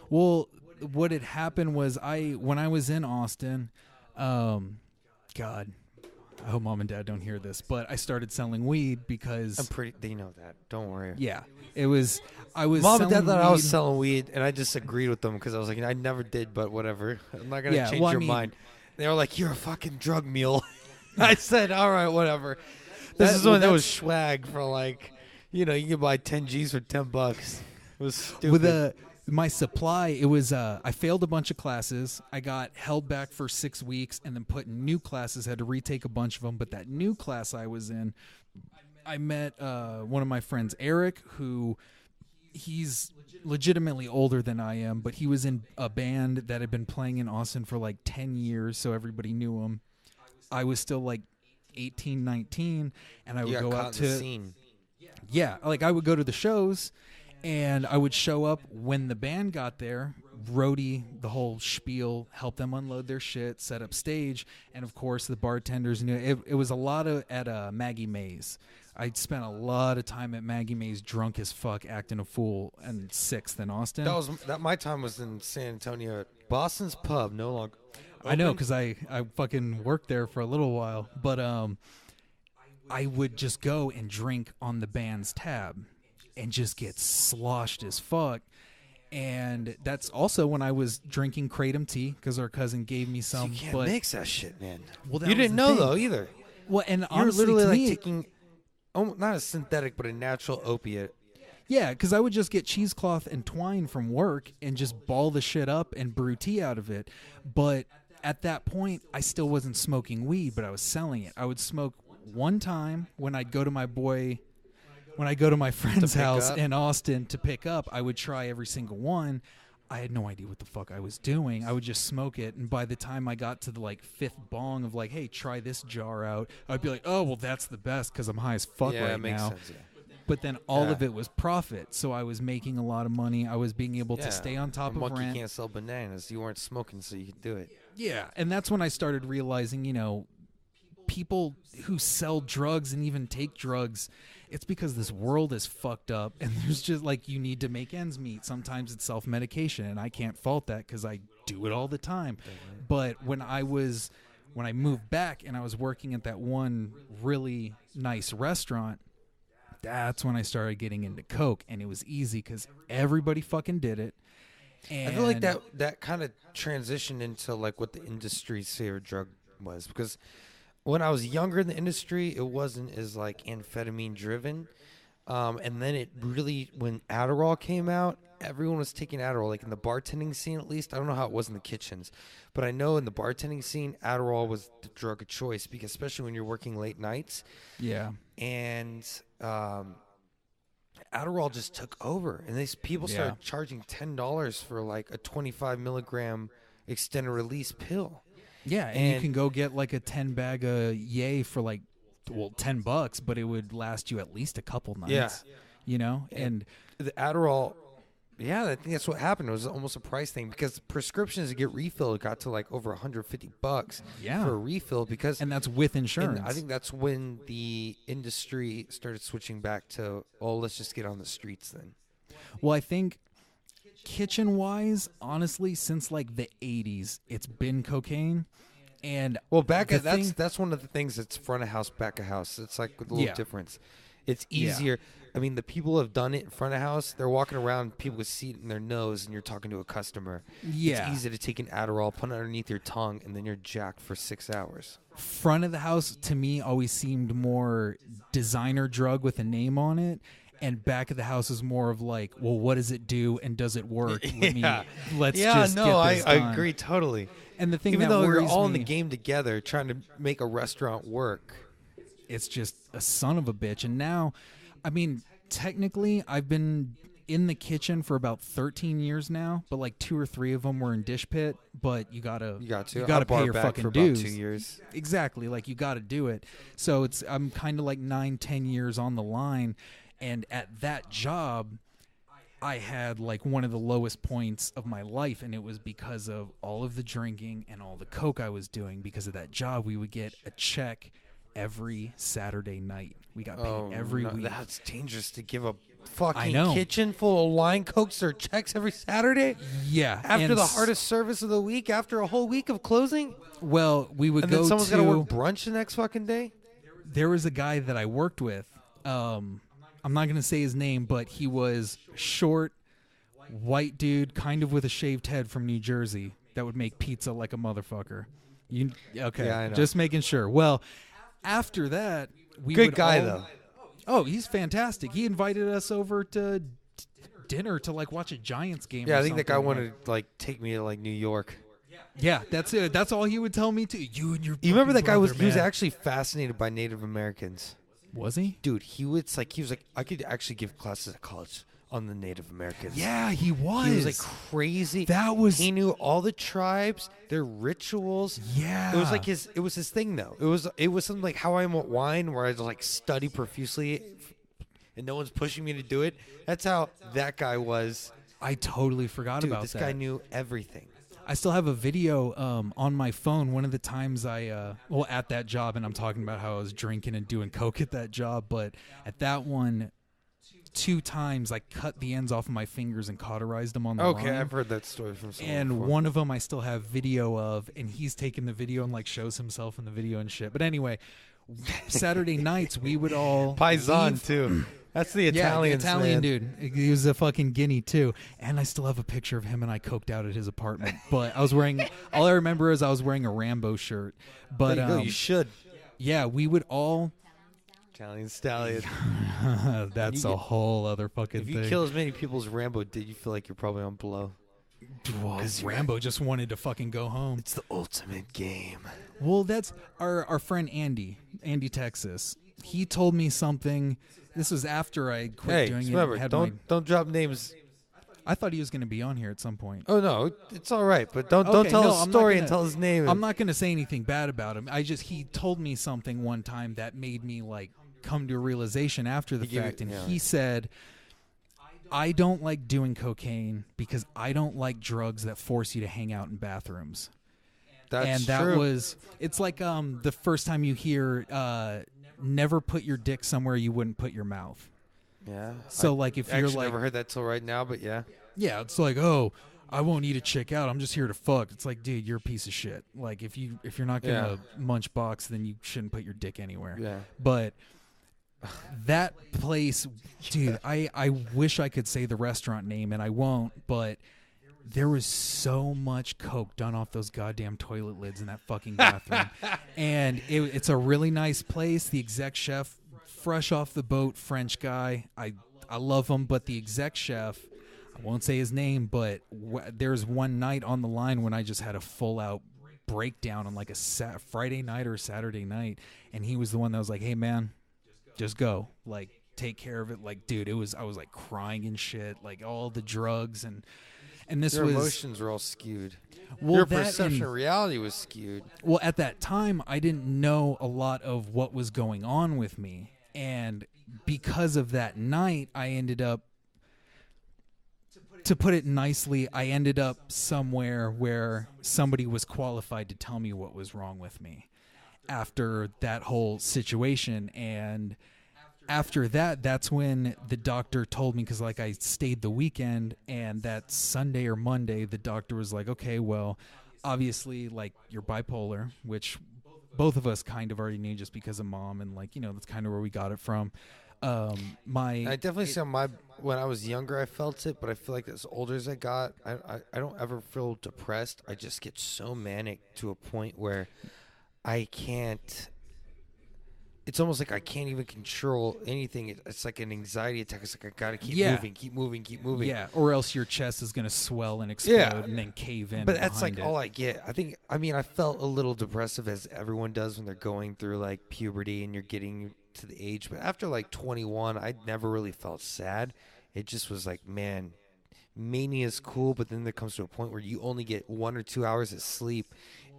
Well, what had happened was when I was in Austin, God, I hope mom and dad don't hear this, but I started selling weed because they know that. Don't worry. Yeah, I was mom and dad thought weed. I was selling weed, and I just agreed with them because I was like, I never did, but whatever. I'm not gonna change your mind. They were like, you're a fucking drug mule. I said, all right, whatever. This is when there was swag for like, you can buy 10 G's for $10. It was stupid. With my supply, it was I failed a bunch of classes. I got held back for 6 weeks and then put in new classes, had to retake a bunch of them. But that new class I was in, I met one of my friends, Eric, who he's legitimately older than I am, but he was in a band that had been playing in Austin for like 10 years, so everybody knew him. I was still like 18, 19, and I would go out to the scene. Yeah, like I would go to the shows, and I would show up when the band got there, roadie the whole spiel, help them unload their shit, set up stage, and of course the bartenders knew it was a lot of at Maggie Mae's. I spent a lot of time at Maggie Mae's, drunk as fuck, acting a fool, and 6th in Austin. My time was in San Antonio, Boston's Pub, no longer. I know, because I fucking worked there for a little while, but I would just go and drink on the band's tab and just get sloshed as fuck. And that's also when I was drinking Kratom tea, because our cousin gave me some. You can't mix that shit, man. Well, you didn't know, though, either. Well, and you're honestly, literally to me, taking, not a synthetic, but a natural opiate. Yeah, because I would just get cheesecloth and twine from work and just ball the shit up and brew tea out of it. But at that point, I still wasn't smoking weed, but I was selling it. I would smoke one time when I'd go to my friend's house in Austin to pick up. I would try every single one. I had no idea what the fuck I was doing. I would just smoke it, and by the time I got to the like 5th bong of like, hey, try this jar out, I'd be like, oh, well, that's the best because I'm high as fuck right now. Sense, yeah. But then all of it was profit, so I was making a lot of money. I was being able to stay on top of rent. Monkey can't sell bananas. You weren't smoking, so you could do it. Yeah, and that's when I started realizing, people who sell drugs and even take drugs, it's because this world is fucked up, and there's just like, you need to make ends meet. Sometimes it's self-medication, and I can't fault that because I do it all the time. Mm-hmm. But when I moved back and I was working at that one really nice restaurant, that's when I started getting into coke, and it was easy because everybody fucking did it. And I feel like that kind of transitioned into like what the industry's favorite drug was, because when I was younger in the industry, it wasn't as like amphetamine driven. And then it really, when Adderall came out, everyone was taking Adderall, like in the bartending scene at least. I don't know how it was in the kitchens, but I know in the bartending scene, Adderall was the drug of choice, because especially when you're working late nights. Yeah. And Adderall just took over, and these people started charging $10 for like a 25 milligram extended release pill. Yeah, and you can go get like a 10 bag of Yay for like, $10, but it would last you at least a couple nights. Yeah. And the Adderall, I think that's what happened. It was almost a price thing, because prescriptions to get refilled got to like over $150 for a refill, and that's with insurance. I think that's when the industry started switching back to, let's just get on the streets then. Well, I think kitchen-wise, honestly, since like the 80s, it's been cocaine. And that's one of the things that's front of house, back of house. It's like a little difference. It's easier. I mean, the people who have done it in front of house, they're walking around, people with seed in their nose, and you're talking to a customer. Yeah. It's easy to take an Adderall, put it underneath your tongue, and then you're jacked for 6 hours. Front of the house, to me, always seemed more designer drug with a name on it. And back of the house is more of like, well, what does it do, and does it work? Let's just get this done. I agree totally. And the thing even that though worries you're all in me, the game together trying to make a restaurant work, it's just a son of a bitch. And now, I mean, technically, I've been in the kitchen for about 13 years now, but like 2 or 3 of them were in Dish Pit. But you gotta pay your fucking dues. For about 2 years. Exactly, like you gotta do it. So I'm kind of like 9-10 years on the line, and at that job, I had like one of the lowest points of my life, and it was because of all of the drinking and all the coke I was doing. Because of that job, we would get a check every Saturday night. We got paid every week. That's dangerous to give a fucking kitchen full of line cokes or checks every Saturday? Yeah. After the hardest service of the week, after a whole week of closing? Well, we would and then someone's got to work brunch the next fucking day? There was a guy that I worked with. I'm not going to say his name, but he was short, white dude, kind of with a shaved head from New Jersey that would make pizza like a motherfucker. Okay, yeah, I know. Just making sure. Well, after that, good guy though. Oh, he's fantastic. He invited us over to dinner to like watch a Giants game. Yeah, I think that guy wanted to like take me to like New York. Yeah, that's it. That's all he would tell me too. You and your. You remember that guy brother, he was actually fascinated by Native Americans. Was he? Dude, he was like, I could actually give classes at college on the Native Americans. Yeah, he was. He was like crazy. He knew all the tribes, their rituals. Yeah. It was like it was his thing though. It was something like How I Met Wine, where I just like study profusely and no one's pushing me to do it. That's how that guy was. I totally forgot about this that. Guy knew everything. I still have a video on my phone. One of the times at that job, and I'm talking about how I was drinking and doing coke at that job, but at that one, 2 times I cut the ends off of my fingers and cauterized them on the line. Okay, I've heard that story from someone And before. one of them I still have video of, and he's taking the video and like shows himself in the video and shit. But anyway, Saturday nights we would all Paisan too. That's the Italian, the Italian man. dude. He was a fucking guinea too, and I still have a picture of him and I coked out at his apartment. But I was wearing. All I remember is I was wearing a Rambo shirt. But There you go. You should. Yeah, we would all. Italian stallion. That's a whole other fucking If thing. you kill as many people as Rambo did, you feel like you're probably on blow. Well, Rambo just wanted to fucking go home. It's the ultimate game. Well, that's our friend Andy, Texas. He told me something. This was after I quit doing remember, it. Don't drop names. I thought he was going to be on here at some point. Oh no, it's all right, but don't Okay, tell no, his I'm not story gonna- and tell his name. I'm not going to say anything bad about him. He told me something one time that made me like come to a realization after the fact, and he said, I don't like doing cocaine because I don't like drugs that force you to hang out in bathrooms. That's that true. was, it's like the first time you hear never put your dick somewhere you wouldn't put your mouth. Yeah. So like if you're like, never heard that till right now, but yeah. yeah, it's like, oh, I won't eat a chick out. I'm just here to fuck. It's like, dude, you're a piece of shit. Like if you're not gonna munch box, then you shouldn't put your dick anywhere. Yeah. But that place, dude, I wish I could say the restaurant name and I won't, but there was so much coke done off those goddamn toilet lids in that fucking bathroom. And it's a really nice place. The exec chef, fresh off the boat, French guy. I love him, but the exec chef, I won't say his name, but there's one night on the line when I just had a full-out breakdown on like a Friday night or Saturday night, and he was the one that was like, hey, man, just go. Like, take care of it. Like, dude, I was like crying and shit, like all the drugs and this Your was emotions were all skewed. well, Your that perception and- of reality was skewed. Well, at that time, I didn't know a lot of what was going on with me. And because of that night, I ended up, to put it nicely, I ended up somewhere where somebody was qualified to tell me what was wrong with me after that whole situation. And after that, that's when the doctor told me, because like I stayed the weekend, and that Sunday or Monday, the doctor was like, okay, well, obviously, like, you're bipolar, which both of us kind of already knew just because of mom, and like, you know, that's kind of where we got it from. I definitely saw when I was younger, I felt it, but I feel like as older as I got, I don't ever feel depressed. I just get so manic to a point where I can't. It's almost like I can't even control anything. It's like an anxiety attack. It's like I gotta keep moving. Yeah, or else your chest is gonna swell and explode and then cave in. But that's like behind it. all I get. I felt a little depressive, as everyone does when they're going through like puberty and you're getting to the age. But after like 21, I never really felt sad. It just was like, man, mania is cool, but then there comes to a point where you only get 1 or 2 hours of sleep,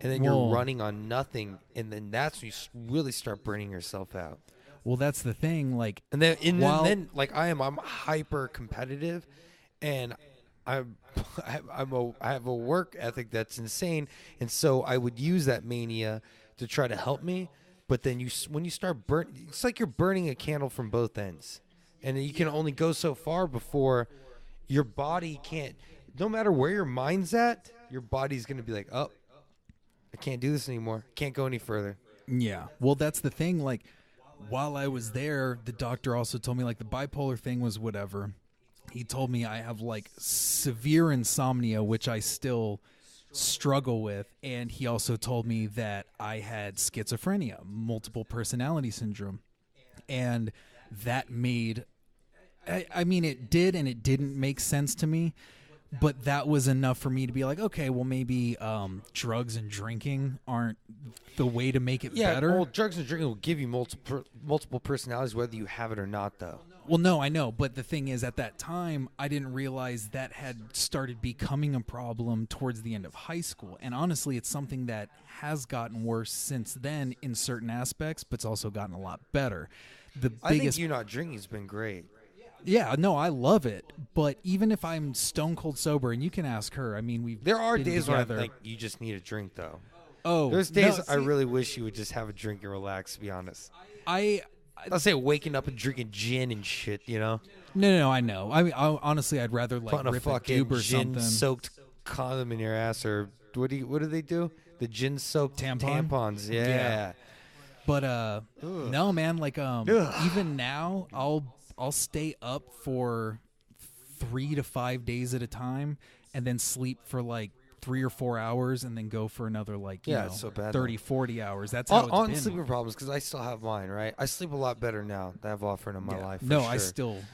and then you're running on nothing, and then that's when you really start burning yourself out. Well, that's the thing. Like, And then like I'm hyper competitive, and I have a work ethic that's insane, and so I would use that mania to try to help me. But then when you start burning, it's like you're burning a candle from both ends, and you can only go so far before your body can't. No matter where your mind's at, your body's gonna be like, oh, I can't do this anymore. Can't go any further. yeah. Well, that's the thing. Like, while I was there, the doctor also told me like the bipolar thing was whatever. He told me I have like severe insomnia, which I still struggle with, and he also told me that I had schizophrenia, multiple personality syndrome, and that made, I mean, it did and it didn't make sense to me, But that was enough for me to be like, okay, well, maybe drugs and drinking aren't the way to make it better. Well, drugs and drinking will give you multiple personalities, whether you have it or not, though. Well, no, I know. But the thing is, at that time, I didn't realize that had started becoming a problem towards the end of high school. And honestly, it's something that has gotten worse since then in certain aspects, but it's also gotten a lot better. I think you not drinking has been great. Yeah, no, I love it. But even if I'm stone cold sober, and you can ask her, I mean, there are days together. when I think you just need a drink, though. Oh, there's days I really wish you would just have a drink and relax. To be honest, I'll say waking up and drinking gin and shit. You know? No, I know. I mean, honestly, I'd rather like putting rip a a fucking goob or something. gin-soaked condom in your ass, or what do they do? The gin-soaked tampons. Yeah. But no, man. Like even now, I'll stay up for 3 to 5 days at a time, and then sleep for like 3 or 4 hours, and then go for another like it's so bad, 30, 40 hours. That's how it's on been. sleeping problems, because I still have mine. Right, I sleep a lot better now that I've offered in my life. No, sure.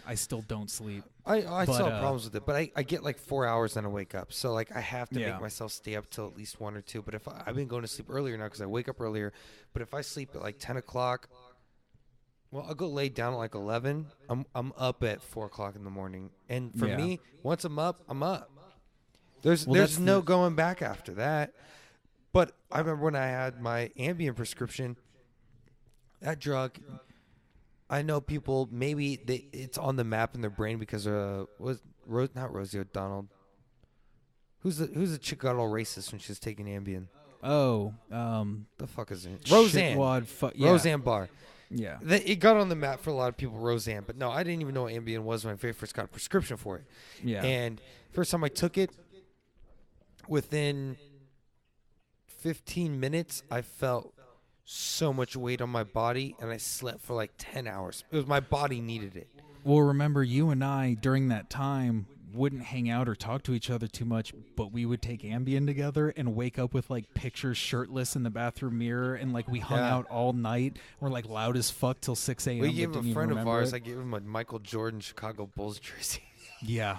I still don't sleep. I still have problems with it, but I get like 4 hours and I wake up. So like I have to make myself stay up till at least 1 or 2. But if I've been going to sleep earlier now because I wake up earlier. But if I sleep at like 10 o'clock, well, I'll go lay down at like 11. I'm up at 4 o'clock in the morning. And for me, once I'm up, I'm up. There's no going back after that. But I remember when I had my Ambien prescription, that drug, I know people, maybe it's on the map in their brain because not Rosie O'Donnell. Who's the chick got all racist when she was taking Ambien? Oh, the fuck is it? Roseanne. Roseanne Barr. Yeah. It got on the map for a lot of people, Roseanne. But no, I didn't even know what Ambien was when I very first got a prescription for it. Yeah. And first time I took it, within 15 minutes, I felt so much weight on my body, and I slept for like 10 hours. It was my body needed it. Well, remember, you and I, during that time, wouldn't hang out or talk to each other too much, but we would take Ambien together and wake up with like pictures shirtless in the bathroom mirror, and like we hung out all night. We're like loud as fuck till 6 a.m. We gave a friend of ours, I gave him a Michael Jordan Chicago Bulls jersey. Yeah.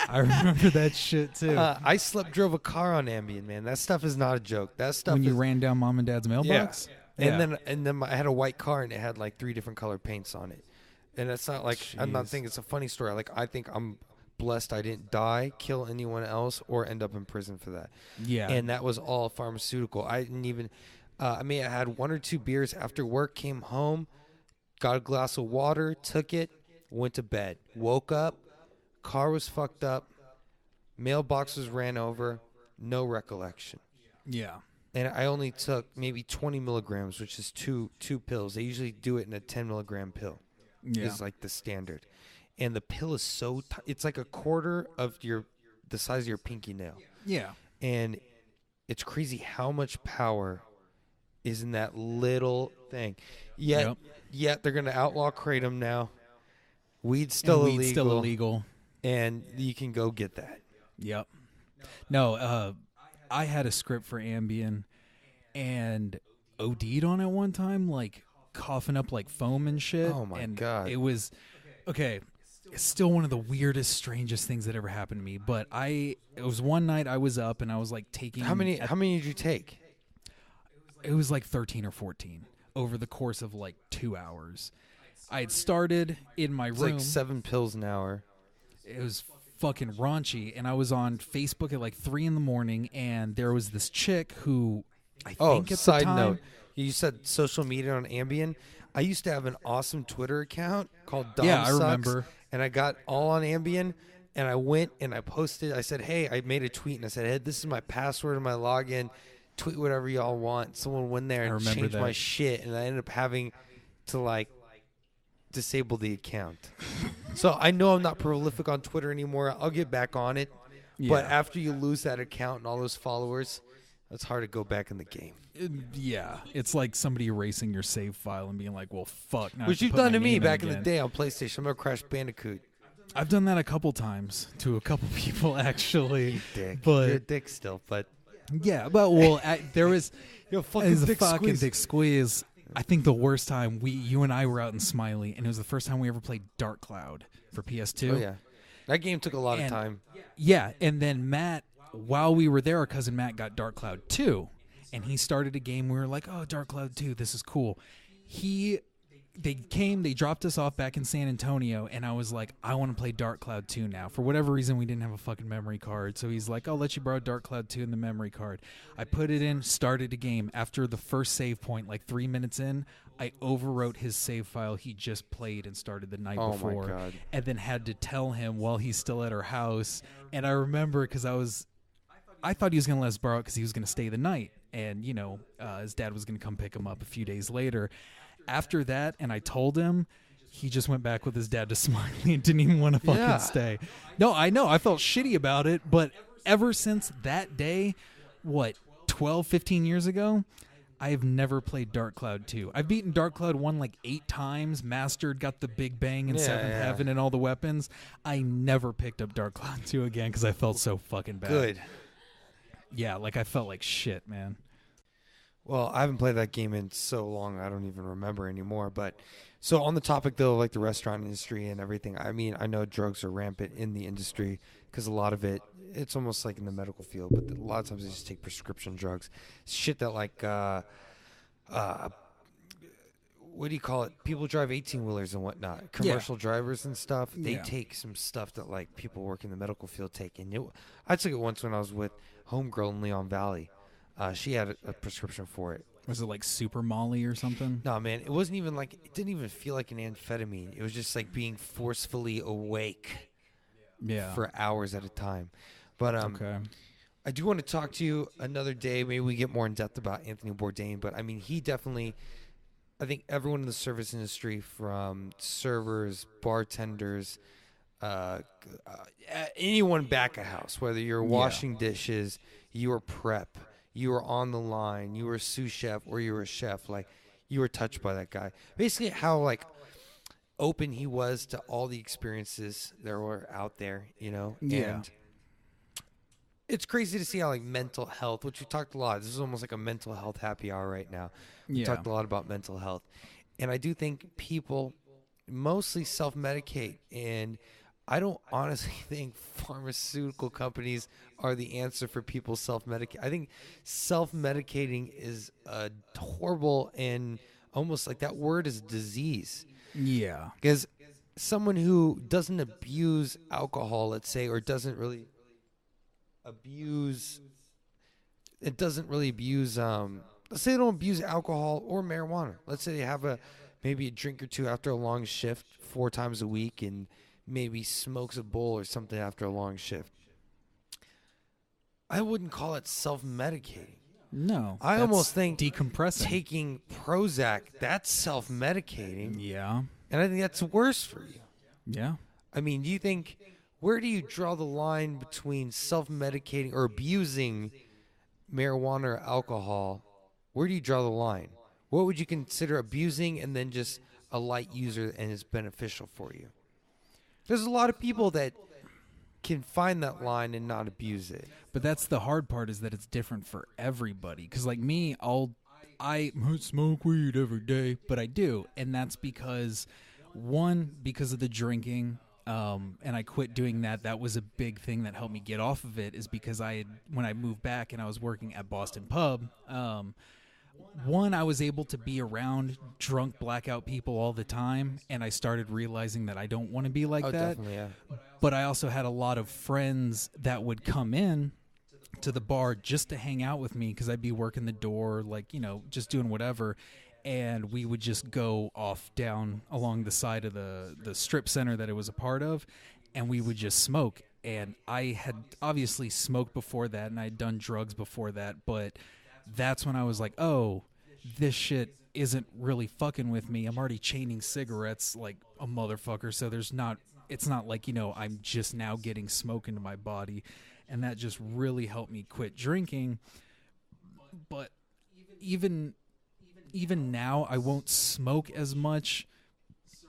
I remember that shit too. I drove a car on Ambien, man. That stuff is not a joke. That stuff when you ran down mom and dad's mailbox. Yeah. And then I had a white car, and it had like 3 different color paints on it. And it's not like I'm not thinking it's a funny story. Like I think I'm blessed I didn't die, kill anyone else, or end up in prison for that. Yeah. And that was all pharmaceutical. I didn't even. I had 1 or 2 beers after work. Came home, got a glass of water, took it, went to bed, woke up. Car was fucked up. Mailbox was ran over. No recollection. Yeah. And I only took maybe 20 milligrams, which is two pills. They usually do it in a 10 milligram pill. Yeah. Is like the standard. And the pill is so it's like a quarter of the size of your pinky nail. Yeah. And it's crazy how much power is in that little thing. Yet they're going to outlaw Kratom now. Weed's still illegal. And you can go get that. Yep. No, I had a script for Ambien and OD'd on it one time, like coughing up like foam and shit. Oh my God. It was okay. It's still one of the weirdest, strangest things that ever happened to me. But it was one night I was up and I was like taking. How many did you take? It was like 13 or 14 over the course of like 2 hours. I had started in my room. Like 7 pills an hour. It was fucking raunchy, and I was on Facebook at like 3 a.m, and there was this chick who I think at the time. Side note, you said social media on Ambien. I used to have an awesome Twitter account called DoMCast. Yeah, I remember. And I got all on Ambien, and I went and I posted. I said, hey, I made a tweet, and I said, hey, this is my password and my login. Tweet whatever y'all want. Someone went there and changed my shit, and I ended up having to like disable the account. So I know I'm not prolific on Twitter anymore. I'll get back on it. Yeah. But after you lose that account and all those followers, it's hard to go back in the game. Yeah. It's like somebody erasing your save file and being like, well, fuck. Which you've done to me back in the day on PlayStation. I'm going to Crash Bandicoot. I've done that a couple times to a couple people, actually. You dick. But, you're a dick still, but... Yeah, but, well, there was... You're a fucking dick squeeze. I think the worst time, you and I were out in Smiley, and it was the first time we ever played Dark Cloud for PS2. Oh, yeah. That game took a lot of time. Yeah, and then Matt, while we were there, our cousin Matt got Dark Cloud 2, and he started a game. We were like, oh, Dark Cloud 2, this is cool. They dropped us off back in San Antonio, and I was like, I want to play Dark Cloud 2 now. For whatever reason, we didn't have a fucking memory card, so he's like, I'll let you borrow Dark Cloud 2 in the memory card. I put it in, started a game. After the first save point, like 3 minutes in, I overwrote his save file he just played and started the night before. My God. And then had to tell him while he's still at our house. And I remember because I thought he was going to let us borrow it because he was going to stay the night. And, his dad was going to come pick him up a few days later. After that, and I told him, he just went back with his dad to Smiley and didn't even want to fucking stay. No, I know. I felt shitty about it. But ever since that day, 12, 15 years ago, I have never played Dark Cloud 2. I've beaten Dark Cloud 1 like 8 times, mastered, got the Big Bang and Seventh Heaven and all the weapons. I never picked up Dark Cloud 2 again because I felt so fucking bad. Good. Yeah, like I felt like shit, man. Well, I haven't played that game in so long, I don't even remember anymore. But so on the topic, though, like the restaurant industry and everything, I mean, I know drugs are rampant in the industry because a lot of it, it's almost like in the medical field, but a lot of times they just take prescription drugs. Shit that like, what do you call it? People drive 18-wheelers and whatnot. Commercial drivers and stuff, they take some stuff that like people work in the medical field take. And I took it once when I was with Homegirl in Leon Valley. She had a prescription for it. Was it like Super Molly or something? No, man. It wasn't even like, it didn't even feel like an amphetamine. It was just like being forcefully awake for hours at a time. But okay. I do want to talk to you another day. Maybe we get more in depth about Anthony Bourdain. But I mean, he definitely, I think everyone in the service industry, from servers, bartenders, anyone back of house, whether you're washing dishes, you're prep, you were on the line, you were a sous chef, or you were a chef, like you were touched by that guy. Basically, how like open he was to all the experiences that were out there, Yeah. And it's crazy to see how like mental health, which we talked a lot. This is almost like a mental health happy hour right now. We talked a lot about mental health, and I do think people mostly self-medicate, and I don't honestly think pharmaceutical companies are the answer for people self-medicate. I think self-medicating is a horrible, and almost like that word is disease. Yeah. Because someone who doesn't abuse alcohol, let's say, or doesn't really abuse, let's say they don't abuse alcohol or marijuana. Let's say they have maybe a drink or two after a long shift 4 times a week, and maybe smokes a bowl or something after a long shift. I wouldn't call it self-medicating. No. I almost think decompressing. Taking Prozac, that's self-medicating. Yeah. And I think that's worse for you. Yeah. I mean, do you think, where do you draw the line between self-medicating or abusing marijuana or alcohol? Where do you draw the line? What would you consider abusing and then just a light user and it's beneficial for you? There's a lot of people that can find that line and not abuse it. But that's the hard part, is that it's different for everybody. Because like me, I smoke weed every day, but I do. And that's because of the drinking. And I quit doing that. That was a big thing that helped me get off of it, is because when I moved back and I was working at Boston Pub, I was able to be around drunk blackout people all the time, and I started realizing that I don't want to be like that. Definitely, yeah. But I also had a lot of friends that would come in to the bar just to hang out with me, because I'd be working the door, like, just doing whatever. And we would just go off down along the side of the strip center that it was a part of, and we would just smoke. And I had obviously smoked before that, and I had done drugs before that, but that's when I was like, oh, this shit isn't really fucking with me. I'm already chaining cigarettes like a motherfucker, so it's not like, I'm just now getting smoke into my body. And that just really helped me quit drinking. But even now, I won't smoke as much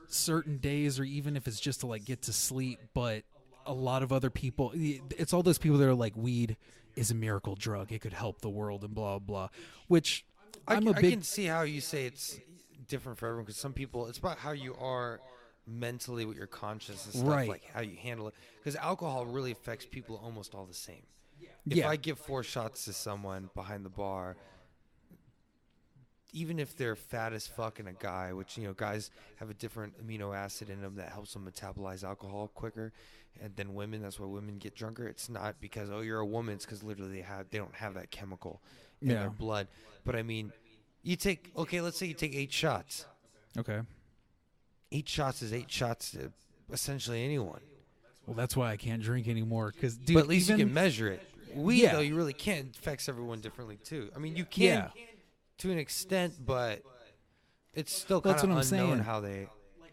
certain days, or even if it's just to like get to sleep. But a lot of other people, it's all those people that are like, weed is a miracle drug, it could help the world and blah blah, which I can see how you say it's different for everyone, because some people, it's about how you are mentally with your conscience and stuff, Right. like how you handle it. Because alcohol really affects people almost all the same. If Yeah. I give 4 shots to someone behind the bar, even if they're fat as fuck and a guy, which, you know, guys have a different amino acid in them that helps them metabolize alcohol quicker and than women. That's why women get drunker. It's not because, oh, you're a woman. It's because literally they don't have that chemical in Yeah. their blood. But I mean, let's say you take 8 shots. Okay. 8 shots is 8 shots to essentially anyone. Well, that's why I can't drink anymore. Because, dude, But at least even, you can measure it. Weed, Yeah. though, you really can't. It affects everyone differently, too. I mean, you can Yeah. to an extent, but it's still Well, kind that's of what I'm unknown saying. how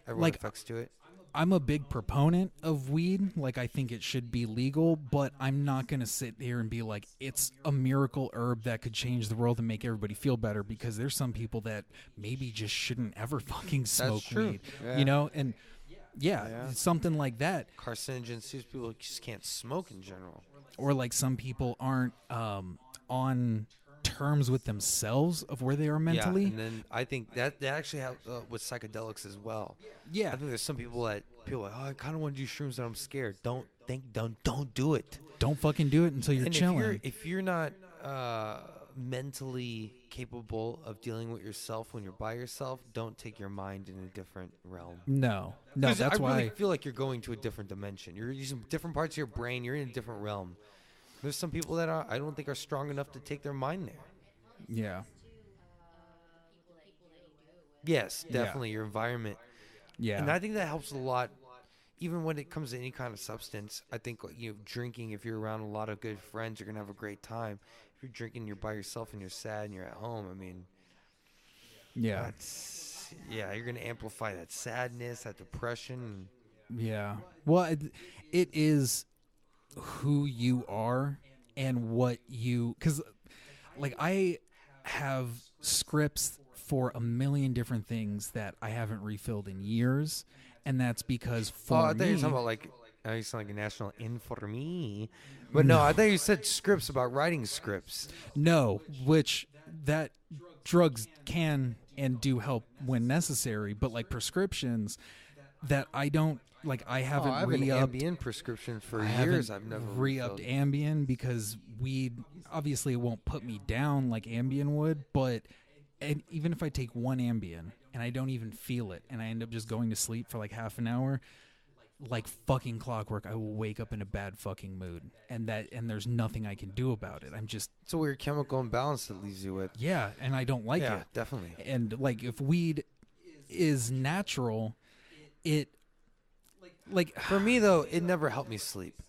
everyone Like, affects to it. I'm a big proponent of weed. Like, I think it should be legal, but I'm not going to sit here and be like, it's a miracle herb that could change the world and make everybody feel better, because there's some people that maybe just shouldn't ever fucking smoke true. weed, Yeah. you know? And Yeah. something like that. Carcinogens, these people just can't smoke in general. Or like some people aren't on terms with themselves of where they are mentally. Yeah, and then I think that actually helps with psychedelics as well. Yeah. I think there's some people are like, oh, I kind of want to do shrooms, but I'm scared. Don't do it. Don't fucking do it until you're And chilling. if you're not mentally capable of dealing with yourself when you're by yourself, don't take your mind in a different realm. No, 'Cause that's I why. really feel like you're going to a different dimension. You're using different parts of your brain. You're in a different realm. There's some people that I don't think are strong enough to take their mind there. Yeah. Yes, definitely your environment. Yeah. And I think that helps a lot, even when it comes to any kind of substance. I think drinking, if you're around a lot of good friends, you're gonna have a great time. If you're drinking, you're by yourself and you're sad and you're at home. I mean, yeah. you're gonna amplify that sadness, that depression. Yeah. Well, it is who you are and what you, because like I have scripts for a million different things that I haven't refilled in years, and that's because for I thought you were me, talking about you sound like a national informee, but no, I thought you said scripts about writing scripts. no, which that drugs can and do help when necessary, but like prescriptions that I don't like, I haven't I have an re-upped. Ambien prescription for I years. haven't I've never re-upped refilled. Ambien because weed obviously it won't put me down like Ambien would, but and even if I take one Ambien and I don't even feel it and I end up just going to sleep for like half an hour, like fucking clockwork, I will wake up in a bad fucking mood, and there's nothing I can do about it. I'm just, It's a weird chemical imbalance that leaves you with. yeah, and I don't like Yeah, it. definitely. And like if weed is natural, it like For me though, it never helped me sleep.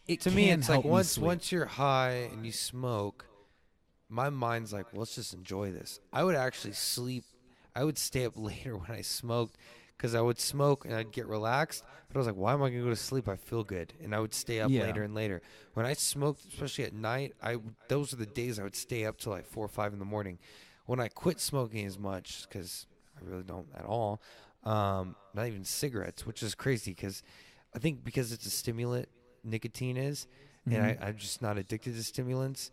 it To me, can it's like help me sleep. once you're high and you smoke, my mind's like, well, let's just enjoy this. I would actually sleep. I would stay up later when I smoked because I would smoke and I'd get relaxed. But I was like, why am I going to go to sleep? I feel good. And I would stay up Yeah. later and later. When I smoked, especially at night, those are the days I would stay up till like 4 or 5 in the morning. When I quit smoking as much, because I really don't at all, not even cigarettes, which is crazy because I think because it's a stimulant, nicotine is, and I'm just not addicted to stimulants.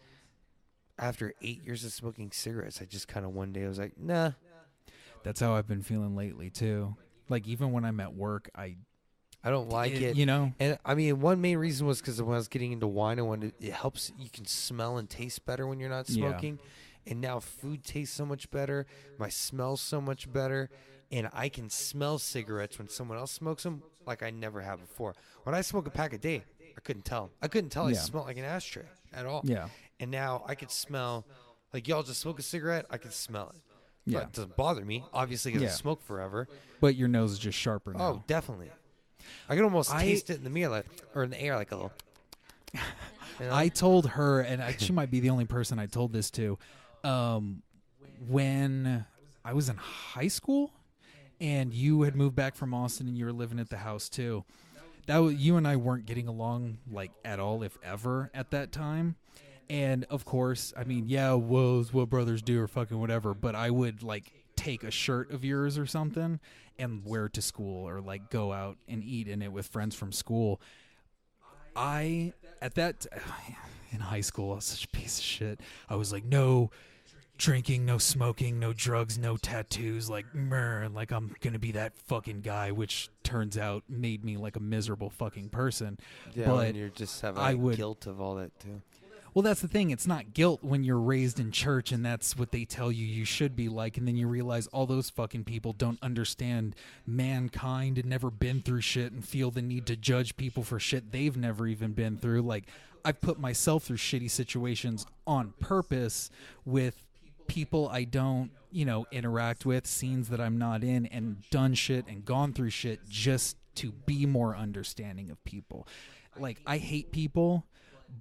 After 8 years of smoking cigarettes, I just kind of one day I was like, nah. That's how I've been feeling lately too. Like even when I'm at work, I don't like it. you know. And I mean, one main reason was because when I was getting into wine, it helps, you can smell and taste better when you're not Yeah. smoking. And now food tastes so much better. My smell's so much better. And I can smell cigarettes when someone else smokes them like I never have before. When I smoke a pack a day, I couldn't tell. I Yeah. smelled like an ashtray at all. Yeah. And now I could smell, like y'all just smoke a cigarette, I can smell it. Yeah. But it doesn't bother me, obviously, because Yeah. I smoke forever. But your nose is just sharper now. Oh, definitely. I can almost taste it in the mirror, or in the air, like a little. You know? I told her, and she might be the only person I told this to, when I was in high school, and you had moved back from Austin, and you were living at the house too. You and I weren't getting along like at all, if ever, at that time. And of course, I mean, yeah, well, it's what brothers do or fucking whatever. But I would like take a shirt of yours or something and wear it to school, or like go out and eat in it with friends from school. In high school, I was such a piece of shit. I was like, no, drinking, no smoking, no drugs, no tattoos, like like I'm gonna be that fucking guy, which turns out made me like a miserable fucking person. Yeah, but and you're just having I would guilt of all that too. Well, that's the thing. It's not guilt when you're raised in church and that's what they tell you should be like. And then you realize all those fucking people don't understand mankind and never been through shit and feel the need to judge people for shit they've never even been through. Like, I've put myself through shitty situations on purpose with people I don't, interact with, scenes that I'm not in, and done shit and gone through shit just to be more understanding of people. Like, I hate people,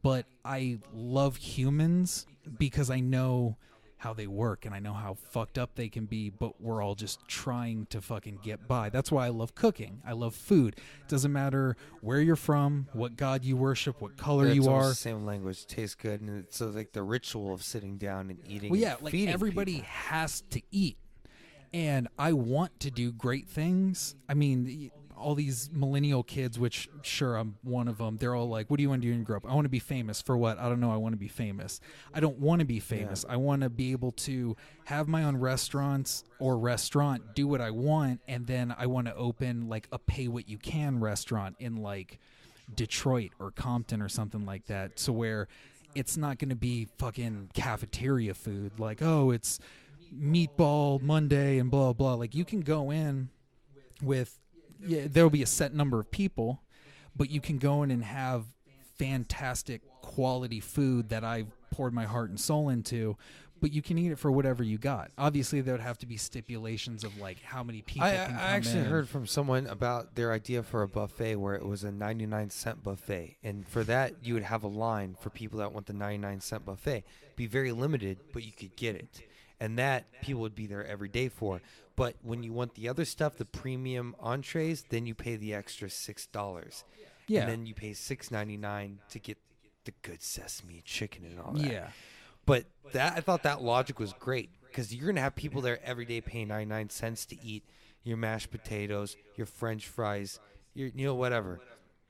but I love humans because I know how they work and I know how fucked up they can be, but we're all just trying to fucking get by. That's why I love cooking. I love food. It doesn't matter where you're from, what God you worship, what color you are. The same language, tastes good, and it's so like the ritual of sitting down and eating. Well, yeah, and like feeding everybody people. has to eat. And I want to do great things. I mean, all these millennial kids, which sure I'm one of them, they're all like, what do you want to do when you grow up? I want to be famous. For what? I don't know. I want to be famous. I don't want to be famous. Yeah. I want to be able to have my own restaurant, do what I want, and then I want to open like a pay what you can restaurant in like Detroit or Compton or something like that. So where it's not going to be fucking cafeteria food. Like, oh, it's meatball Monday and blah, blah. Like, you can go in with, there'll be a set number of people, but you can go in and have fantastic quality food that I've poured my heart and soul into, but you can eat it for whatever you got. Obviously, there would have to be stipulations of like how many people can come in. I actually heard from someone about their idea for a buffet where it was a 99-cent buffet, and for that you would have a line for people that want the 99-cent buffet. Be very limited, but you could get it, and that people would be there every day for. But when you want the other stuff, the premium entrees, then you pay the extra $6. Yeah. And then you pay $6.99 to get the good sesame chicken and all that. Yeah. But I thought that logic was great because you're going to have people there every day paying 99 cents to eat your mashed potatoes, your French fries, your whatever.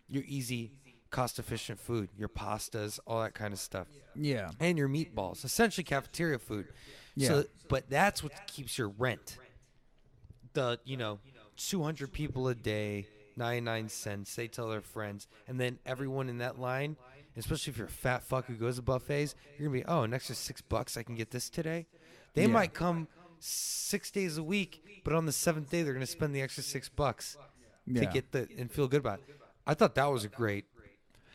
Your easy, cost-efficient food, your pastas, all that kind of stuff. Yeah. And your meatballs, essentially cafeteria food. Yeah. So, but that's what keeps your rent. The 200 people a day, 99 cents. They tell their friends, and then everyone in that line, especially if you're a fat fuck who goes to buffets, you're gonna be, an extra $6. I can get this today. They might come 6 days a week, but on the 7th day they're gonna spend the extra $6 to get and feel good about it. I thought that was a great.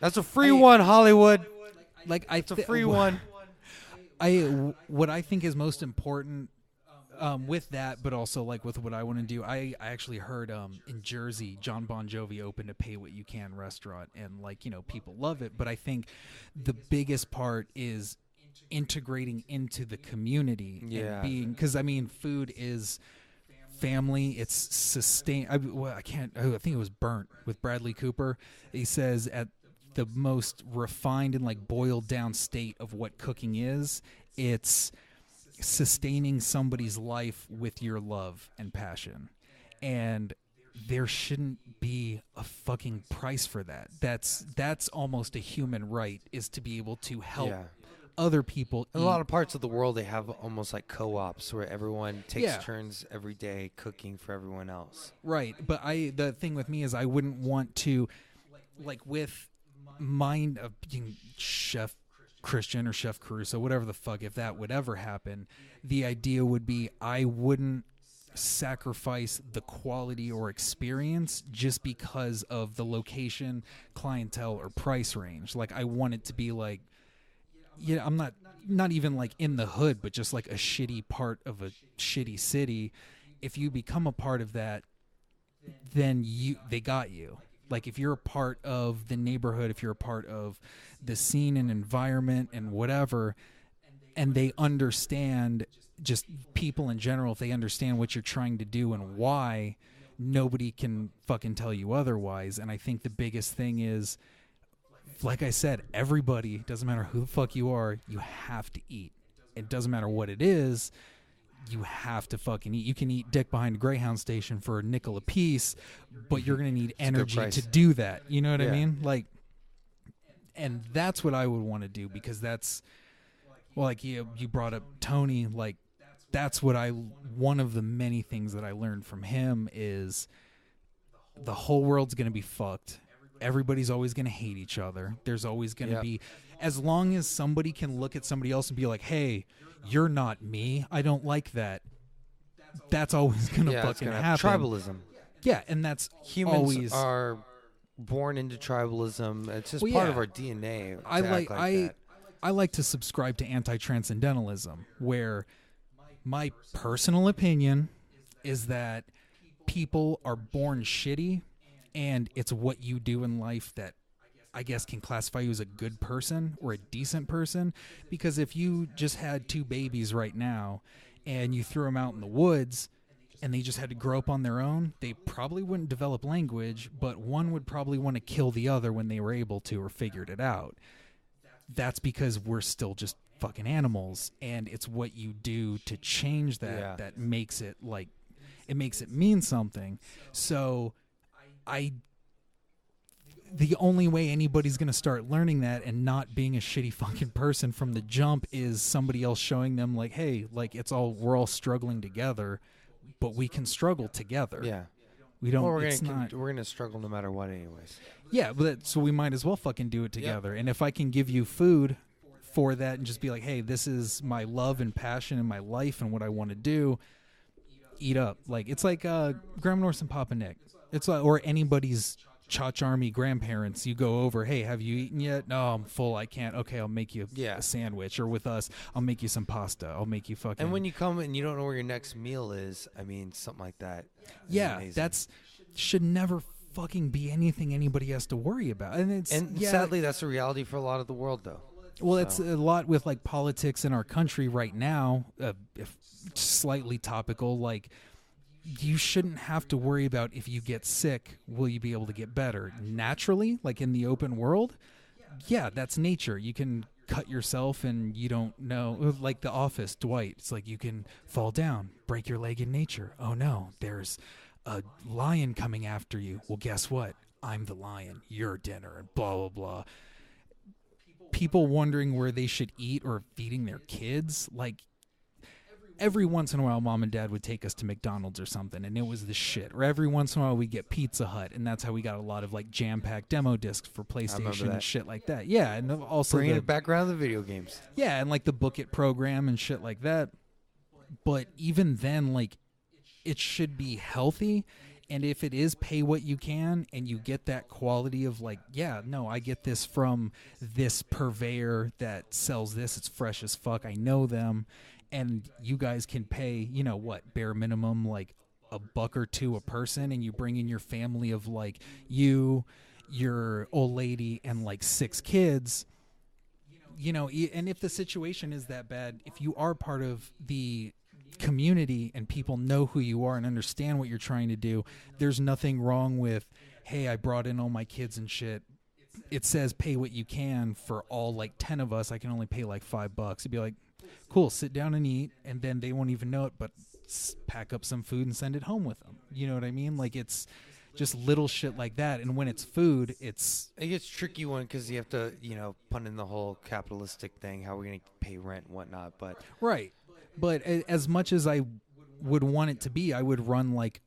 That's a free one, Hollywood. Like it's a free one. What I think is most important. With that, but also like with what I want to do, I actually heard in Jersey, John Bon Jovi opened a pay what you can restaurant, and people love it. But I think the biggest part is integrating into the community and being, because I mean, food is family. It's sustain. I think it was Burnt with Bradley Cooper. He says at the most refined and like boiled down state of what cooking is, it's sustaining somebody's life with your love and passion, and there shouldn't be a fucking price for that. That's almost a human right, is to be able to help other people in a lot of parts of the world. They have almost like co-ops where everyone takes turns every day cooking for everyone else, right? But the thing with me is I wouldn't want to, like, with mind of being Chef Christian or Chef Caruso, whatever the fuck, if that would ever happen, the idea would be I wouldn't sacrifice the quality or experience just because of the location, clientele, or price range. Like, I want it to be like, I'm not even like in the hood, but just like a shitty part of a shitty city. If you become a part of that, then they got you. Like, if you're a part of the neighborhood, if you're a part of the scene and environment and whatever, and they understand, just people in general, if they understand what you're trying to do and why, nobody can fucking tell you otherwise. And I think the biggest thing is, like I said, everybody, doesn't matter who the fuck you are, you have to eat. It doesn't matter what it is. You have to fucking eat. You can eat dick behind a Greyhound station for $0.05 a piece, but you're going to need energy to do that. You know what I mean? Like, and that's what I would want to do, because that's, Well, like you brought up Tony, like that's what one of the many things that I learned from him is the whole world's going to be fucked. Everybody's always going to hate each other. There's always going to be, as long as somebody can look at somebody else and be like, hey, you're not me, I don't like that. That's always going to fucking happen. Tribalism. Yeah, and that's humans always are born into tribalism. It's just part of our DNA. I like to subscribe to anti-transcendentalism, where my personal opinion is that people are born shitty, and it's what you do in life that I guess can classify you as a good person or a decent person. Because if you just had 2 babies right now and you threw them out in the woods and they just had to grow up on their own, they probably wouldn't develop language, but one would probably want to kill the other when they were able to or figured it out. That's because we're still just fucking animals, and it's what you do to change that that makes it like, it makes it mean something. So the only way anybody's going to start learning that and not being a shitty fucking person from the jump is somebody else showing them like, hey, like we're all struggling together, but we can struggle together. Yeah. We don't, well, we're gonna struggle no matter what anyways. Yeah, but so we might as well fucking do it together. And if I can give you food for that and just be like, hey, this is my love and passion in my life and what I want to do, eat up. Like, it's like Grandma Norse and Papa Nick. It's like, or anybody's Chach Army grandparents. You go over, hey, have you eaten yet? No, I'm full, I can't. Okay, I'll make you a sandwich. Or with us, I'll make you some pasta. I'll make you fucking... And when you come and you don't know where your next meal is, I mean, something like that. Yeah, that's should never fucking be anything anybody has to worry about. And sadly, that's a reality for a lot of the world, though. Well, it's a lot with like politics in our country right now. If slightly topical, like, you shouldn't have to worry about if you get sick, will you be able to get better naturally, like in the open world. Yeah, that's nature. You can cut yourself and you don't know, like The Office, Dwight. It's like you can fall down, break your leg in nature. Oh no, there's a lion coming after you. Well, guess what? I'm the lion. You're dinner, and blah, blah, blah. People wondering where they should eat or feeding their kids. Like, every once in a while, Mom and Dad would take us to McDonald's or something, and it was the shit. Or every once in a while, we get Pizza Hut, and that's how we got a lot of like jam-packed demo discs for PlayStation and shit like that. Yeah, and also bringing it back around the video games. Yeah, and like the Book It program and shit like that. But even then, like, it should be healthy. And if it is pay what you can and you get that quality of like, yeah, no, I get this from this purveyor that sells this. It's fresh as fuck. I know them. And you guys can pay, you know what, bare minimum, like $1 or $2 a person. And you bring in your family of like you, your old lady, and like 6 kids. You know, and if the situation is that bad, if you are part of the community and people know who you are and understand what you're trying to do, there's nothing wrong with, hey, I brought in all my kids and shit. It says pay what you can for all like 10 of us. I can only pay like $5. It'd be like, cool, sit down and eat, and then they won't even know it, but pack up some food and send it home with them. You know what I mean? Like, it's just little shit like that. And when it's food, it gets tricky one because you have to, you know, put in the whole capitalistic thing, how we're going to pay rent and whatnot. But right. But as much as I would want it to be, I would run like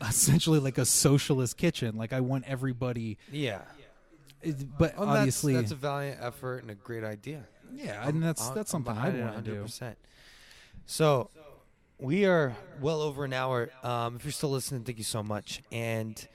essentially like a socialist kitchen. Like, I want everybody. Yeah. But obviously that's a valiant effort and a great idea. Yeah, and that's something I want to do. 100%. So we are well over an hour. If you're still listening, thank you so much. And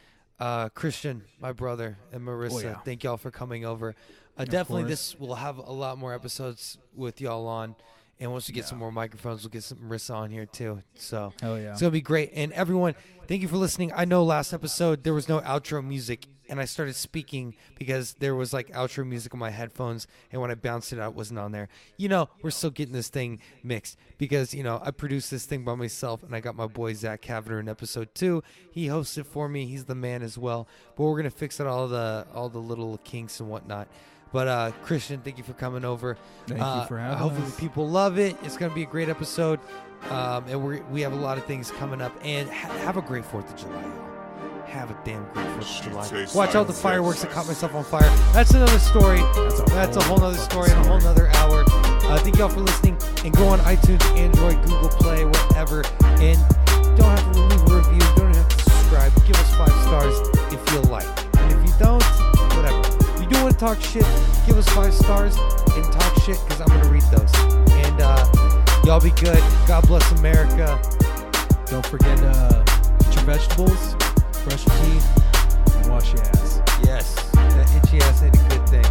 Christian, my brother, and Marissa, thank y'all for coming over. Definitely, this will have a lot more episodes with y'all on. And once we get some more microphones, we'll get some Marissa on here too. So it's going to be great. And everyone, thank you for listening. I know last episode there was no outro music, and I started speaking because there was like outro music on my headphones, and when I bounced it out, it wasn't on there. You know, we're still getting this thing mixed because, you know, I produced this thing by myself, and I got my boy Zach Cavender in episode 2. He hosted for me. He's the man as well. But we're going to fix it, all the little kinks and whatnot. But Christian, thank you for coming over. Thank you for having us. Hopefully people love it. It's going to be a great episode. And we have a lot of things coming up. And have a great 4th of July, y'all. Have a damn great 4th of July. Watch all the fireworks. I caught myself on fire. That's another story. That's a whole other story and a whole other hour. Thank y'all for listening. And go on iTunes, Android, Google Play, whatever. And you don't have to leave a review. You don't have to subscribe. Give us 5 stars if you like. And if you don't, whatever. If you do want to talk shit, give us 5 stars and talk shit because I'm going to read those. And y'all be good. God bless America. Don't forget eat your vegetables, brush your teeth, and wash your ass. Yes, that itchy ass ain't a good thing.